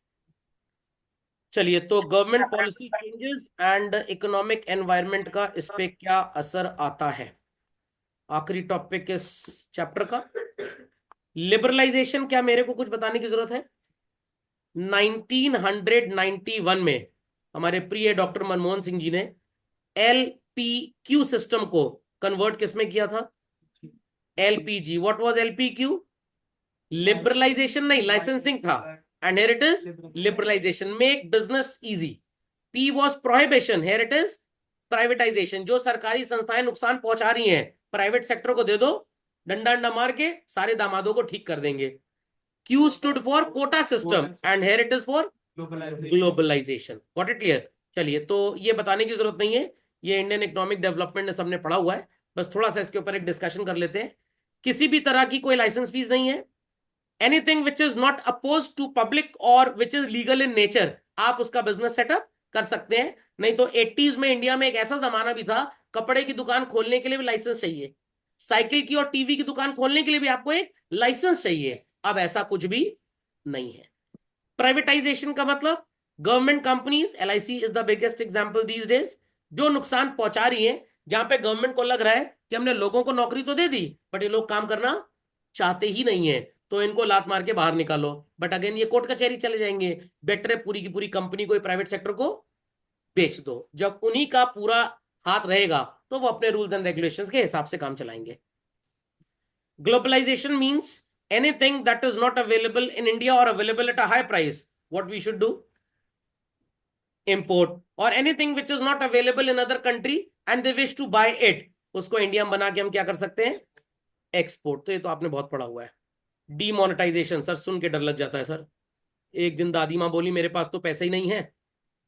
चलिए, तो government policy changes and economic environment का इस पे क्या असर आता है, आखिरी टॉपिक इस चैप्टर का। लिबरलाइजेशन, क्या मेरे को कुछ बताने की जरूरत है? 1991 में हमारे प्रिय डॉक्टर मनमोहन सिंह जी ने एलपीक्यू सिस्टम को कन्वर्ट किसमें किया था? LPG. What was LPQ? Liberalization नहीं, लाइसेंसिंग था। And here it is liberalization, make business easy. P was prohibition, here it is privatization. जो सरकारी संस्थाएं नुकसान पहुंचा रही हैं प्राइवेट सेक्टर को दे दो, डंडा डंडा मार के सारे दामादों को ठीक कर देंगे। Q stood for quota system and here it is for globalization. Got it clear? चलिए, तो ये बताने की जरूरत नहीं है, ये इंडियन इकोनॉमिक डेवलपमेंट ने सबने पढ़ा हुआ है। बस थोड़ा सा इसके ऊपर एक डिस्कशन कर लेते हैं। किसी भी तरह की कोई लाइसेंस फीस नहीं है। Anything which is not oppose to public और which is legal in nature, आप उसका बिजनेस सेटअप कर सकते हैं। नहीं तो 80s में इंडिया में एक ऐसा जमाना भी था, कपड़े की दुकान खोलने के लिए भी लाइसेंस चाहिए, साइकिल की और टीवी की दुकान खोलने के लिए भी आपको एक लाइसेंस चाहिए। अब ऐसा कुछ भी नहीं है। प्राइवेटाइजेशन का मतलब government companies, LIC is the biggest example these days, जो नुकसान पहुंचा रही है, जहां पे गवर्नमेंट को लग रहा है कि हमने लोगों को नौकरी तो दे दी बट ये लोग काम करना चाहते ही नहीं है, तो इनको लात मार के बाहर निकालो। बट अगेन ये कोर्ट कचहरी चले जाएंगे। बेटर है पूरी की पूरी कंपनी को प्राइवेट सेक्टर को बेच दो। जब उन्हीं का पूरा हाथ रहेगा तो वो अपने रूल्स एंड रेगुलेशंस के हिसाब से काम चलाएंगे। Globalization means anything that is not available in India or available at a high price, what we should do? Import. Or anything which is not available in other country and they wish to buy it, उसको India में बना के हम क्या कर सकते हैं? Export. तो ये तो आपने बहुत पढ़ा हुआ है। डीमोनेटाइजेशन, सर सुन के डर लग जाता है सर। एक दिन दादी माँ बोली मेरे पास तो पैसे ही नहीं है,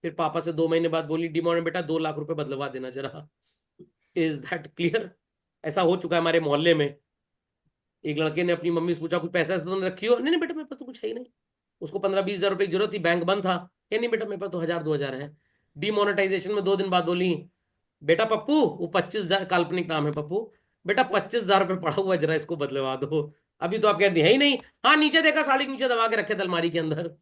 फिर पापा से 2 महीने बाद बोली डीमोने बेटा 2 लाख रुपए बदलवा देना जरा। Is that clear? ऐसा हो चुका है हमारे मोहल्ले में। एक लड़के ने अपनी मम्मी से पूछा कुछ पैसा तो नहीं रखी हो? नहीं नहीं बेटा मेरे पास तो कुछ है ही नहीं। उसको 15-20 हज़ार रुपए की जरूरत थी, बैंक बंद था। क्या नहीं बेटा मेरे पास तो 1000-2000 है। डीमोनेटाइजेशन में 2 दिन बाद बोली बेटा पप्पू वो 25,000, काल्पनिक नाम है पप्पू, बेटा 25,000 रुपये पड़ा हुआ है, जरा इसको बदलवा दो। अभी तो आप कहते हैं ही नहीं। हाँ नीचे देखा, साड़ी के नीचे दबा के रखे थे अलमारी के अंदर।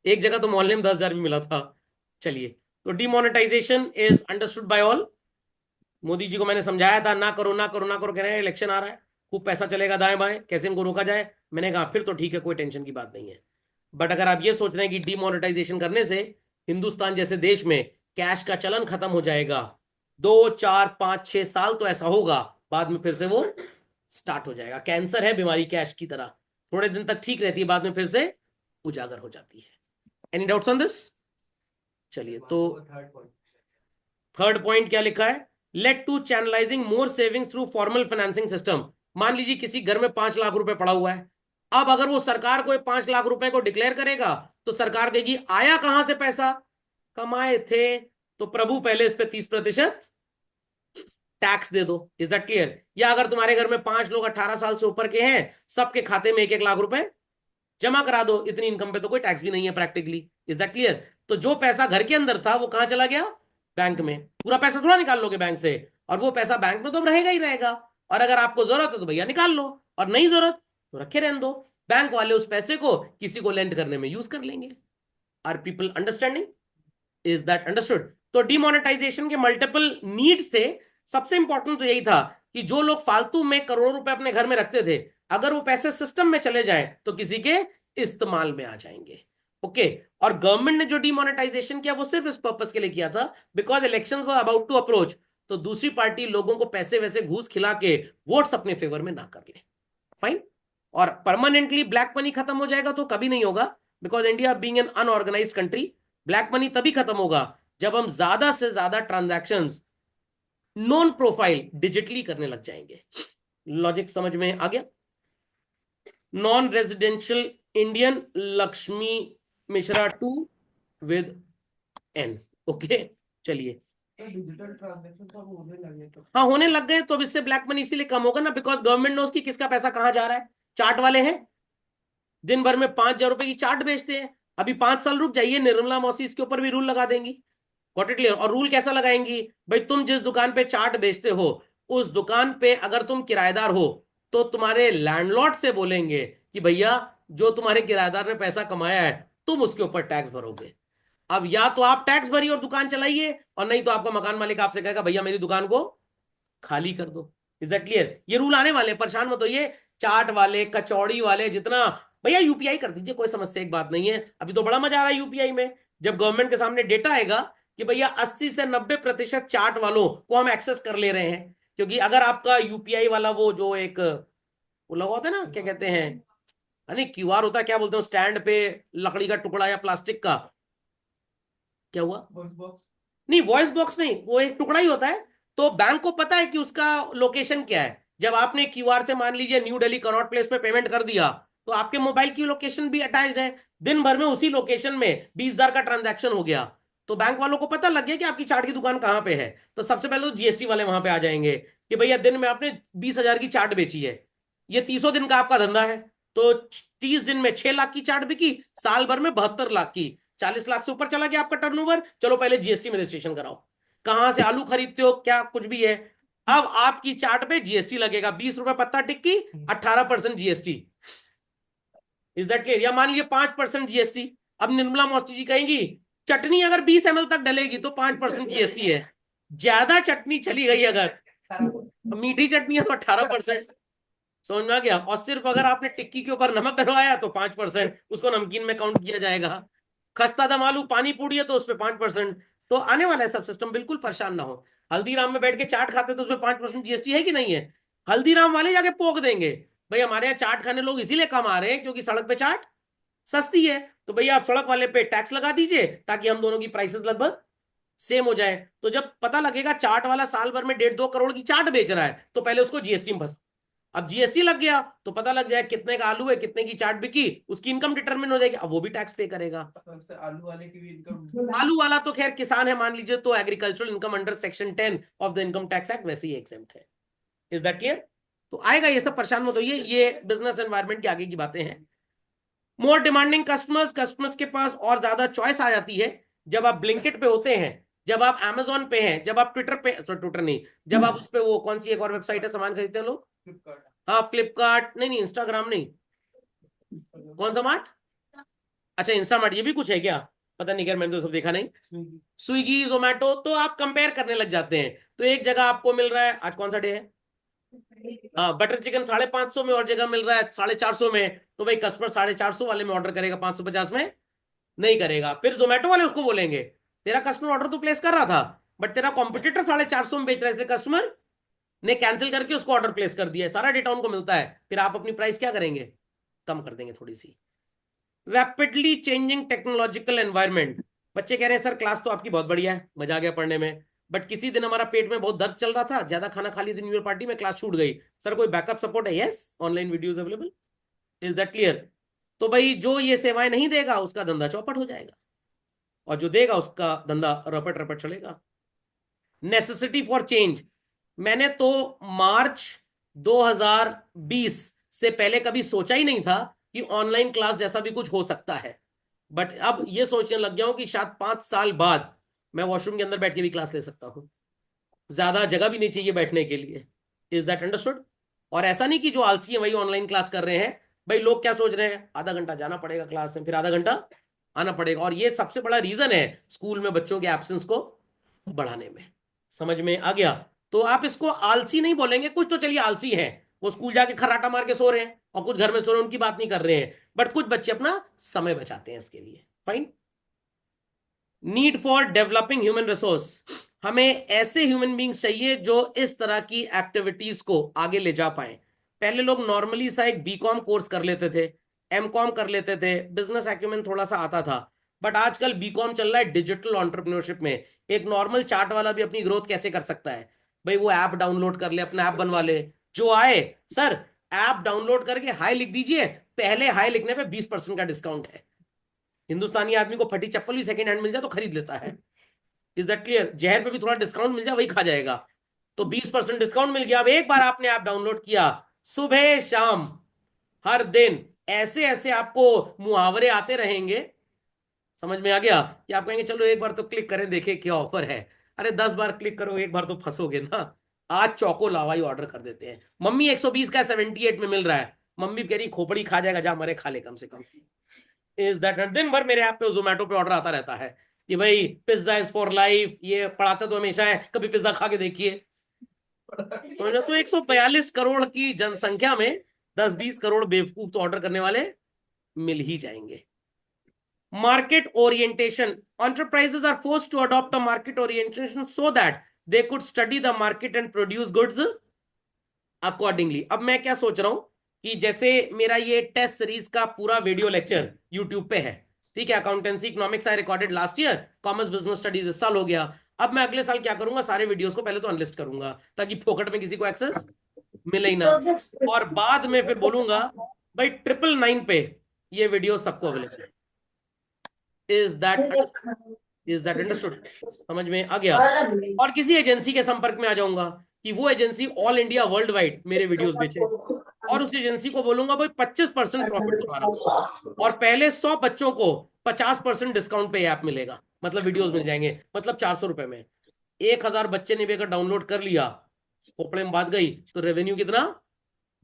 एक जगह तो मोहल्ले में 10,000 भी मिला था। चलिए, तो demonetization is understood by all. Modi ji को मैंने समझाया था ना करो ना करो ना करो, कह रहे हैं इलेक्शन आ रहा है, खूब पैसा चलेगा दाएं बाएं, कैसे इनको रोका जाए। मैंने कहा फिर तो ठीक है, कोई टेंशन की बात नहीं है। बट अगर आप ये सोच रहे हैं कि डीमोनेटाइजेशन करने से हिंदुस्तान जैसे देश में कैश का चलन खत्म हो जाएगा, 2 4 5 6 साल तो ऐसा होगा, बाद में फिर से वो स्टार्ट हो जाएगा। कैंसर है बीमारी कैश की तरह, थोड़े दिन तक ठीक रहती है, बाद में फिर से उजागर हो जाती है। Any doubts on this? चलिए, तो थर्ड पॉइंट क्या लिखा है? Led to channelizing more savings through formal financing system. मान लीजिए किसी घर में 5 लाख रुपए पड़ा हुआ है। अब अगर वो सरकार को 5 लाख रुपए को डिक्लेयर करेगा तो सरकार कहेगी आया कहां से पैसा? कमाए थे तो प्रभु पहले इस पे 30% टैक्स दे दो। Is that clear? या अगर तुम्हारे घर में 5 लोग 18 साल से ऊपर के हैं, सबके खाते में 1-1 लाख रुपए जमा करा दो, इतनी इनकम पे तो कोई टैक्स भी नहीं है प्रैक्टिकली। Is that clear? तो जो पैसा घर के अंदर था वो कहां चला गया? बैंक में। पूरा पैसा थोड़ा निकाल लोगे बैंक से, और वो पैसा बैंक में तो रहेगा ही रहेगा। और अगर आपको जरूरत है तो भैया निकाल लो, और नहीं जरूरत तो रखे रहने दो। बैंक वाले उस पैसे को किसी को लेंड करने में यूज कर लेंगे। Are people understanding? Is that understood? तो डिमोनेटाइजेशन के मल्टीपल नीड्स थे। सबसे इंपॉर्टेंट तो यही था कि जो लोग फालतू में करोड़ों रुपए अपने घर में रखते थे, अगर वो पैसे सिस्टम में चले जाए तो किसी के इस्तेमाल में आ जाएंगे। ओके। और गवर्नमेंट ने जो डिमोनेटाइजेशन किया वो सिर्फ इस पर्पस के लिए किया था, because elections were about to approach, तो दूसरी पार्टी लोगों को पैसे वैसे घूस खिला के वोट्स अपने फेवर में ना कर ले। फाइन। और परमानेंटली ब्लैक मनी खत्म हो जाएगा तो कभी नहीं होगा, because India being an unorganised country, black money तभी खत्म होगा जब हम ज्यादा से ज्यादा ट्रांजैक्शंस नॉन प्रोफाइल डिजिटली करने लग जाएंगे। लॉजिक समझ में आ गया? Non residential Indian Lakshmi Mishra 2 with an. Okay. चलिए, डिजिटल ट्रांजैक्शन तो होने लगे तो हाँ होने लग गए, तो अब इससे ब्लैक मनी इसीलिए कम होगा ना, बिकॉज गवर्नमेंट नोस की किसका पैसा कहां जा रहा है। चाट वाले हैं, दिन भर में 5,000 रुपए की चाट बेचते हैं। अभी 5 साल रुक जाइए, निर्मला मौसी इसके ऊपर भी रूल लगा देंगी। Got it clear? और रूल कैसा लगाएंगी? भाई तुम जिस दुकान पे चाट बेचते हो, उस दुकान पे अगर तुम किराएदार हो तो तुम्हारे लैंडलॉर्ड से बोलेंगे कि भैया जो तुम्हारे किराएदार ने पैसा कमाया है तुम उसके ऊपर टैक्स भरोगे। अब या तो आप टैक्स भरिए और दुकान चलाइए, और नहीं तो आपका मकान मालिक आपसे कहेगा भैया मेरी दुकान को खाली कर दो। Is that clear? ये रूल आने वाले हैं, परेशान मत होइए। चाट वाले, कचौड़ी वाले, जितना भैया यूपीआई कर दीजिए, कोई समस्या एक बात नहीं है। अभी तो बड़ा मजा आ रहा है यूपीआई में, जब गवर्नमेंट के सामने डेटा आएगा कि भैया 80 से 90% चार्ट वालों को हम एक्सेस कर ले रहे हैं। क्योंकि अगर आपका यूपीआई वाला वो जो एक वो लगा होता है ना, क्या कहते हैं, नहीं क्यूआर होता है, क्या बोलते हैं स्टैंड पे, लकड़ी का टुकड़ा या प्लास्टिक का, क्या हुआ, बॉक्स। नहीं वॉइस बॉक्स नहीं, वो एक टुकड़ा ही होता है। तो बैंक को पता है कि उसका लोकेशन क्या है। जब आपने क्यूआर से मान लीजिए न्यू दिल्ली कनॉट प्लेस पे पेमेंट कर दिया, तो आपके मोबाइल की लोकेशन भी अटैच्ड है। दिन भर में उसी लोकेशन में 20,000 का ट्रांजैक्शन हो गया, तो बैंक वालों को पता लग गया कि आपकी चाट की दुकान कहाँ पे है। तो सबसे पहले तो जीएसटी वाले वहां पे आ जाएंगे कि भैया दिन में आपने 20,000 की चाट बेची है, ये 30 दिन का आपका धंधा है, तो 30 दिन में 6 लाख की चाट बिकी, साल भर में 72 लाख की, 40 लाख से ऊपर चला गया आपका टर्नओवर। चलो पहले जीएसटी में रजिस्ट्रेशन कराओ, कहां से आलू खरीदते हो क्या कुछ भी है, अब आपकी चाट पे जीएसटी लगेगा, 20 रुपए पत्ता टिक्की, 18% जीएसटी। Is that clear? या मान लीजिए 5% जीएसटी। अब निर्मला मौसी जी कहेंगी चटनी अगर 20 ml तक डलेगी तो 5% जीएसटी है, ज्यादा चटनी चली गई अगर, मीठी चटनी है तो 18%। समझ में आ गया? और सिर्फ अगर आपने टिक्की के ऊपर नमक डलवाया तो 5%, उसको नमकीन में काउंट किया जाएगा। खस्ता दम आलू पानी पूड़ी है तो उस पर 5%। तो आने वाला है सब सिस्टम, बिल्कुल परेशान ना हो। हल्दीराम में बैठ के चाट खाते तो उसमें 5% जीएसटी है कि नहीं है? हल्दीराम वाले जाके पोक देंगे भाई हमारे यहाँ चाट खाने लोग इसीलिए कम आ रहे हैं क्योंकि सड़क पे चाट सस्ती है, तो भैया आप सड़क वाले पे टैक्स लगा दीजिए ताकि हम दोनों की प्राइसेस लगभग सेम हो जाए। तो जब पता लगेगा चाट वाला साल भर में 1.5-2 करोड़ की चाट बेच रहा है, तो पहले उसको जीएसटी में फंसा। अब जीएसटी लग गया तो पता लग जाए कितने का आलू है, कितने की चाट बिकी, उसकी इनकम डिटरमिन हो जाएगी, अब वो भी टैक्स पे करेगा। सबसे आलू वाले की भी इनकम। आलू वाला तो खैर किसान है मान लीजिए, तो agricultural income under section 10 of the income tax act वैसे ही एग्जेम्प्ट है। Is that clear? तो आएगा ये सब, परेशान मत होइए, ये बिजनेस एनवायरनमेंट की आगे की बातें हैं। मोर डिमांडिंग कस्टमर्स, कस्टमर्स के पास और ज्यादा चॉइस आ जाती है जब आप ब्लिंकिट पे होते हैं, जब आप अमेजोन पे हैं, जब आप ट्विटर पे, सॉरी ट्विटर नहीं, जब आप उस पे वो कौन सी एक और वेबसाइट है सामान खरीदते हैं लोग, फ्लिपकार्ट। हाँ फ्लिपकार्ट, नहीं नहीं इंस्टाग्राम नहीं, कौन सा मार्ट, अच्छा इंस्टामार्ट, ये भी कुछ है क्या, पता नहीं, खैर मैंने तो सब देखा नहीं। स्विगी। स्विगी जोमेटो, तो आप कंपेयर करने लग जाते हैं। तो एक जगह आपको मिल रहा है, आज कौन सा डे है, हाँ बटर चिकन 550 में, और जगह मिल रहा है 450 में, तो भाई कस्टमर 450 वाले में ऑर्डर करेगा, 550 में नहीं करेगा। फिर जोमेटो वाले उसको बोलेंगे तेरा कस्टमर ऑर्डर तो प्लेस कर रहा था बट तेरा कॉम्पिटिटर 450 में बेच रहा है, इसलिए कस्टमर ने कैंसिल करके उसको ऑर्डर प्लेस कर दिया है, सारा डेटा उनको मिलता है। फिर आप अपनी प्राइस क्या करेंगे, कम कर देंगे थोड़ी सी। रैपिडली चेंजिंग टेक्नोलॉजिकल एनवायरनमेंट, बच्चे कह रहे हैं सर क्लास तो आपकी बहुत बढ़िया है, मजा आ गया पढ़ने में, बट किसी दिन हमारा पेट में बहुत दर्द चल रहा था, ज्यादा खाना खा लिया, न्यू ईयर पार्टी में क्लास छूट गई, सर कोई बैकअप सपोर्ट है? Yes, online videos available. Is that clear? तो भाई जो ये सेवाएं नहीं देगा उसका धंधा चौपट हो जाएगा, और जो देगा उसका धंधा रपट रपट चलेगा। नेसेसिटी फॉर चेंज, मैंने तो मार्च 2020 से पहले कभी सोचा ही नहीं था कि ऑनलाइन क्लास जैसा भी कुछ हो सकता है, बट अब ये सोचने लग गया हूं कि शायद 5 साल बाद मैं वॉशरूम के अंदर बैठ के भी क्लास ले सकता हूं, ज्यादा जगह भी नहीं चाहिए बैठने के लिए। Is that understood? और ऐसा नहीं कि जो आलसी है वही ऑनलाइन क्लास कर रहे हैं, भाई लोग क्या सोच रहे हैं, आधा घंटा जाना पड़ेगा क्लास में, फिर आधा घंटा आना पड़ेगा, और ये सबसे बड़ा रीजन है स्कूल में बच्चों के एब्सेंस को बढ़ाने में। समझ में आ गया? तो आप इसको आलसी नहीं बोलेंगे, कुछ तो चलिए आलसी हैं, वो स्कूल जाके खर्राटा मार के सो रहे हैं, और कुछ घर में सो रहे हैं, उनकी बात नहीं कर रहे हैं, बट कुछ बच्चे अपना समय बचाते हैं इसके लिए, fine. Need for developing human resource, हमें ऐसे ह्यूमन बींग्स चाहिए जो इस तरह की एक्टिविटीज को आगे ले जा पाए। पहले लोग नॉर्मली सा एक बीकॉम कोर्स कर लेते थे, एमकॉम कर लेते थे, बिजनेस एक्यूमेन थोड़ा सा आता था, बट आजकल बीकॉम चल रहा है डिजिटल एंटरप्रेन्योरशिप में। एक नॉर्मल चार्ट वाला भी अपनी ग्रोथ कैसे कर सकता है, भाई वो ऐप डाउनलोड कर ले, अपना ऐप बनवा ले, जो आए सर ऐप डाउनलोड करके हाई लिख दीजिए, पहले हाई लिखने पे 20% का डिस्काउंट है। हिंदुस्तानी आदमी को फटी चप्पल भी सेकंड हैंड मिल जाए तो खरीद लेता है। Is that clear? जहर पे भी थोड़ा डिस्काउंट मिल जाए वही खा जाएगा। तो 20% डिस्काउंट मिल गया। अब एक बार आपने ऐप डाउनलोड किया, सुबह शाम हर दिन ऐसे ऐसे आपको मुहावरे आते रहेंगे। समझ में आ गया? कि आप कहेंगे चलो एक बार तो क्लिक करें देखे क्या ऑफर है। अरे 10 बार क्लिक करो, एक बार तो फंसोगे ना। आज चौको लावाई ऑर्डर कर देते हैं, मम्मी 120 का 78 में मिल रहा है, मम्मी कह रही खोपड़ी खा जाएगा, जा मरे खा ले कम से कम। Is that? दिन भर मेरे ऐप पे जोमेटो पे ऑर्डर आता रहता है कि भाई पिज्जा इज फॉर लाइफ, ये पढ़ाते तो हमेशा है, कभी पिज्जा खा के देखिए। समझो, तो 142 करोड़ की जनसंख्या में 10-20 करोड़ बेवकूफ तो ऑर्डर करने वाले मिल ही जाएंगे। Market orientation, enterprises are forced to adopt a market orientation so that they could study the market and produce goods accordingly। अब मैं क्या सोच रहा हूं कि जैसे मेरा ये टेस्ट सीरीज का पूरा वीडियो लेक्चर यूट्यूब पे है, ठीक है, accountancy economics I recorded last year, commerce business studies इस साल हो गया। अब मैं अगले साल क्या करूंगा, सारे वीडियोस को पहले तो अनलिस्ट करूंगा ताकि फोकट में किसी को एक्सेस मिले ही ना, और बाद में फिर बोलूंगा भाई 999 पे ये वीडियो सबको अवेलेबल है। Is that understood? समझ में आ गया? और किसी एजेंसी के संपर्क में आ जाऊंगा कि वो agency all India world wide मेरे वीडियोस बेचे, और उस एजेंसी को बोलूंगा भाई 25% प्रॉफिट तुम्हारा, और पहले 100 बच्चों को 50% डिस्काउंट पे ऐप मिलेगा, मतलब वीडियोस मिल जाएंगे, मतलब 400 रुपए में 1000 बच्चे ने भी अगर डाउनलोड कर लिया, खोपड़े में बात गई, तो रेवेन्यू कितना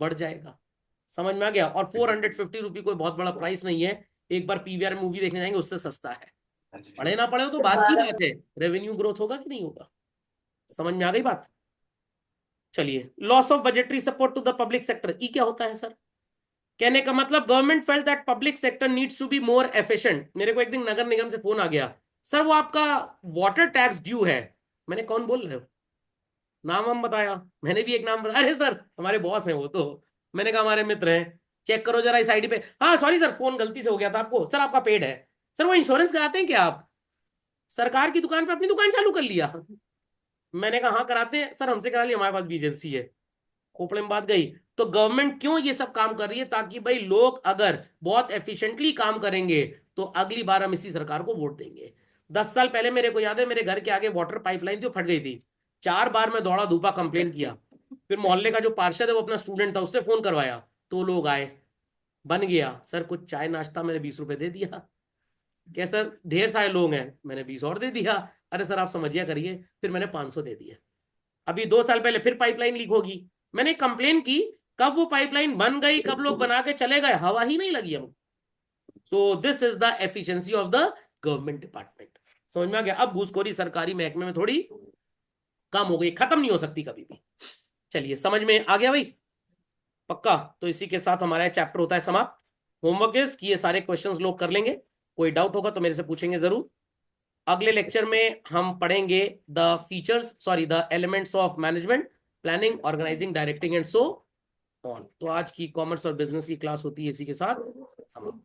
बढ़ जाएगा। समझ में आ गया? और 450 रुपी कोई बहुत बड़ा प्राइस नहीं है, एक बार पीवीआर मूवी देखने जाएंगे उससे सस्ता है। पढ़े ना पढ़े हो तो बात की बात है, रेवेन्यू ग्रोथ होगा कि नहीं होगा? समझ में आ गई बात? चलिए, loss of budgetary support to the public sector, E क्या होता है सर? कहने का मतलब government felt that public sector needs to be more efficient. मेरे को एक दिन नगर निगम से फोन आ गया, सर वो आपका वाटर टैक्स ड्यू है। मैंने कौन बोल रहे हो, नाम हम बताया, मैंने भी एक नाम बताया, अरे सर हमारे बॉस हैं वो तो। मैंने कहा हमारे मित्र हैं, चेक करो जरा इस आईडी पे। हाँ सॉरी सर, फोन गलती से हो गया था आपको, सर आपका पेड है। सर वो इंश्योरेंस कराते हैं क्या आप? सरकार की दुकान पे अपनी दुकान चालू कर लिया? मैंने कहा हाँ कराते हैं सर, हमसे करा लिया, हमारे पास भी एजेंसी है। खोपड़े में बात गई। तो गवर्नमेंट क्यों ये सब काम कर रही है? ताकि भाई लोग अगर बहुत एफिशिएंटली काम करेंगे तो अगली बार हम इसी सरकार को वोट देंगे। 10 साल पहले मेरे को याद है, मेरे घर के आगे वाटर पाइपलाइन थी, वो फट गई थी, 4 बार मैं दौड़ा धूपा कंप्लेन किया, फिर मोहल्ले का जो पार्षद है वो अपना स्टूडेंट था, उससे फोन करवाया, तो लोग आए, बन गया। सर कुछ चाय नाश्ता मैंने 20 रुपए दे दिया। क्या सर ढेर सारे लोग हैं, मैंने 20 और दे दिया। अरे सर आप समझिए करिए, फिर मैंने 500 दे दिया। अभी 2 साल पहले फिर पाइपलाइन लीक होगी, मैंने कंप्लेन की, कब वो पाइपलाइन बन गई, कब लोग बना के चले गए, हवा ही नहीं लगी हम। तो this is the efficiency of the government department. समझ में आ गया? अब घूसखोरी सरकारी महकमे में थोड़ी कम हो गई, खत्म नहीं हो सकती कभी भी। चलिए समझ में आ गया भाई? पक्का? तो इसी के साथ हमारा चैप्टर होता है समाप्त। होमवर्क इज कि ये सारे क्वेश्चंस लोग कर लेंगे, कोई डाउट होगा तो मेरे से पूछेंगे जरूर। अगले लेक्चर में हम पढ़ेंगे the features, sorry the elements of management, planning, organising, directing and so on. तो आज की कॉमर्स और बिजनेस की क्लास होती है इसी के साथ समाप्त।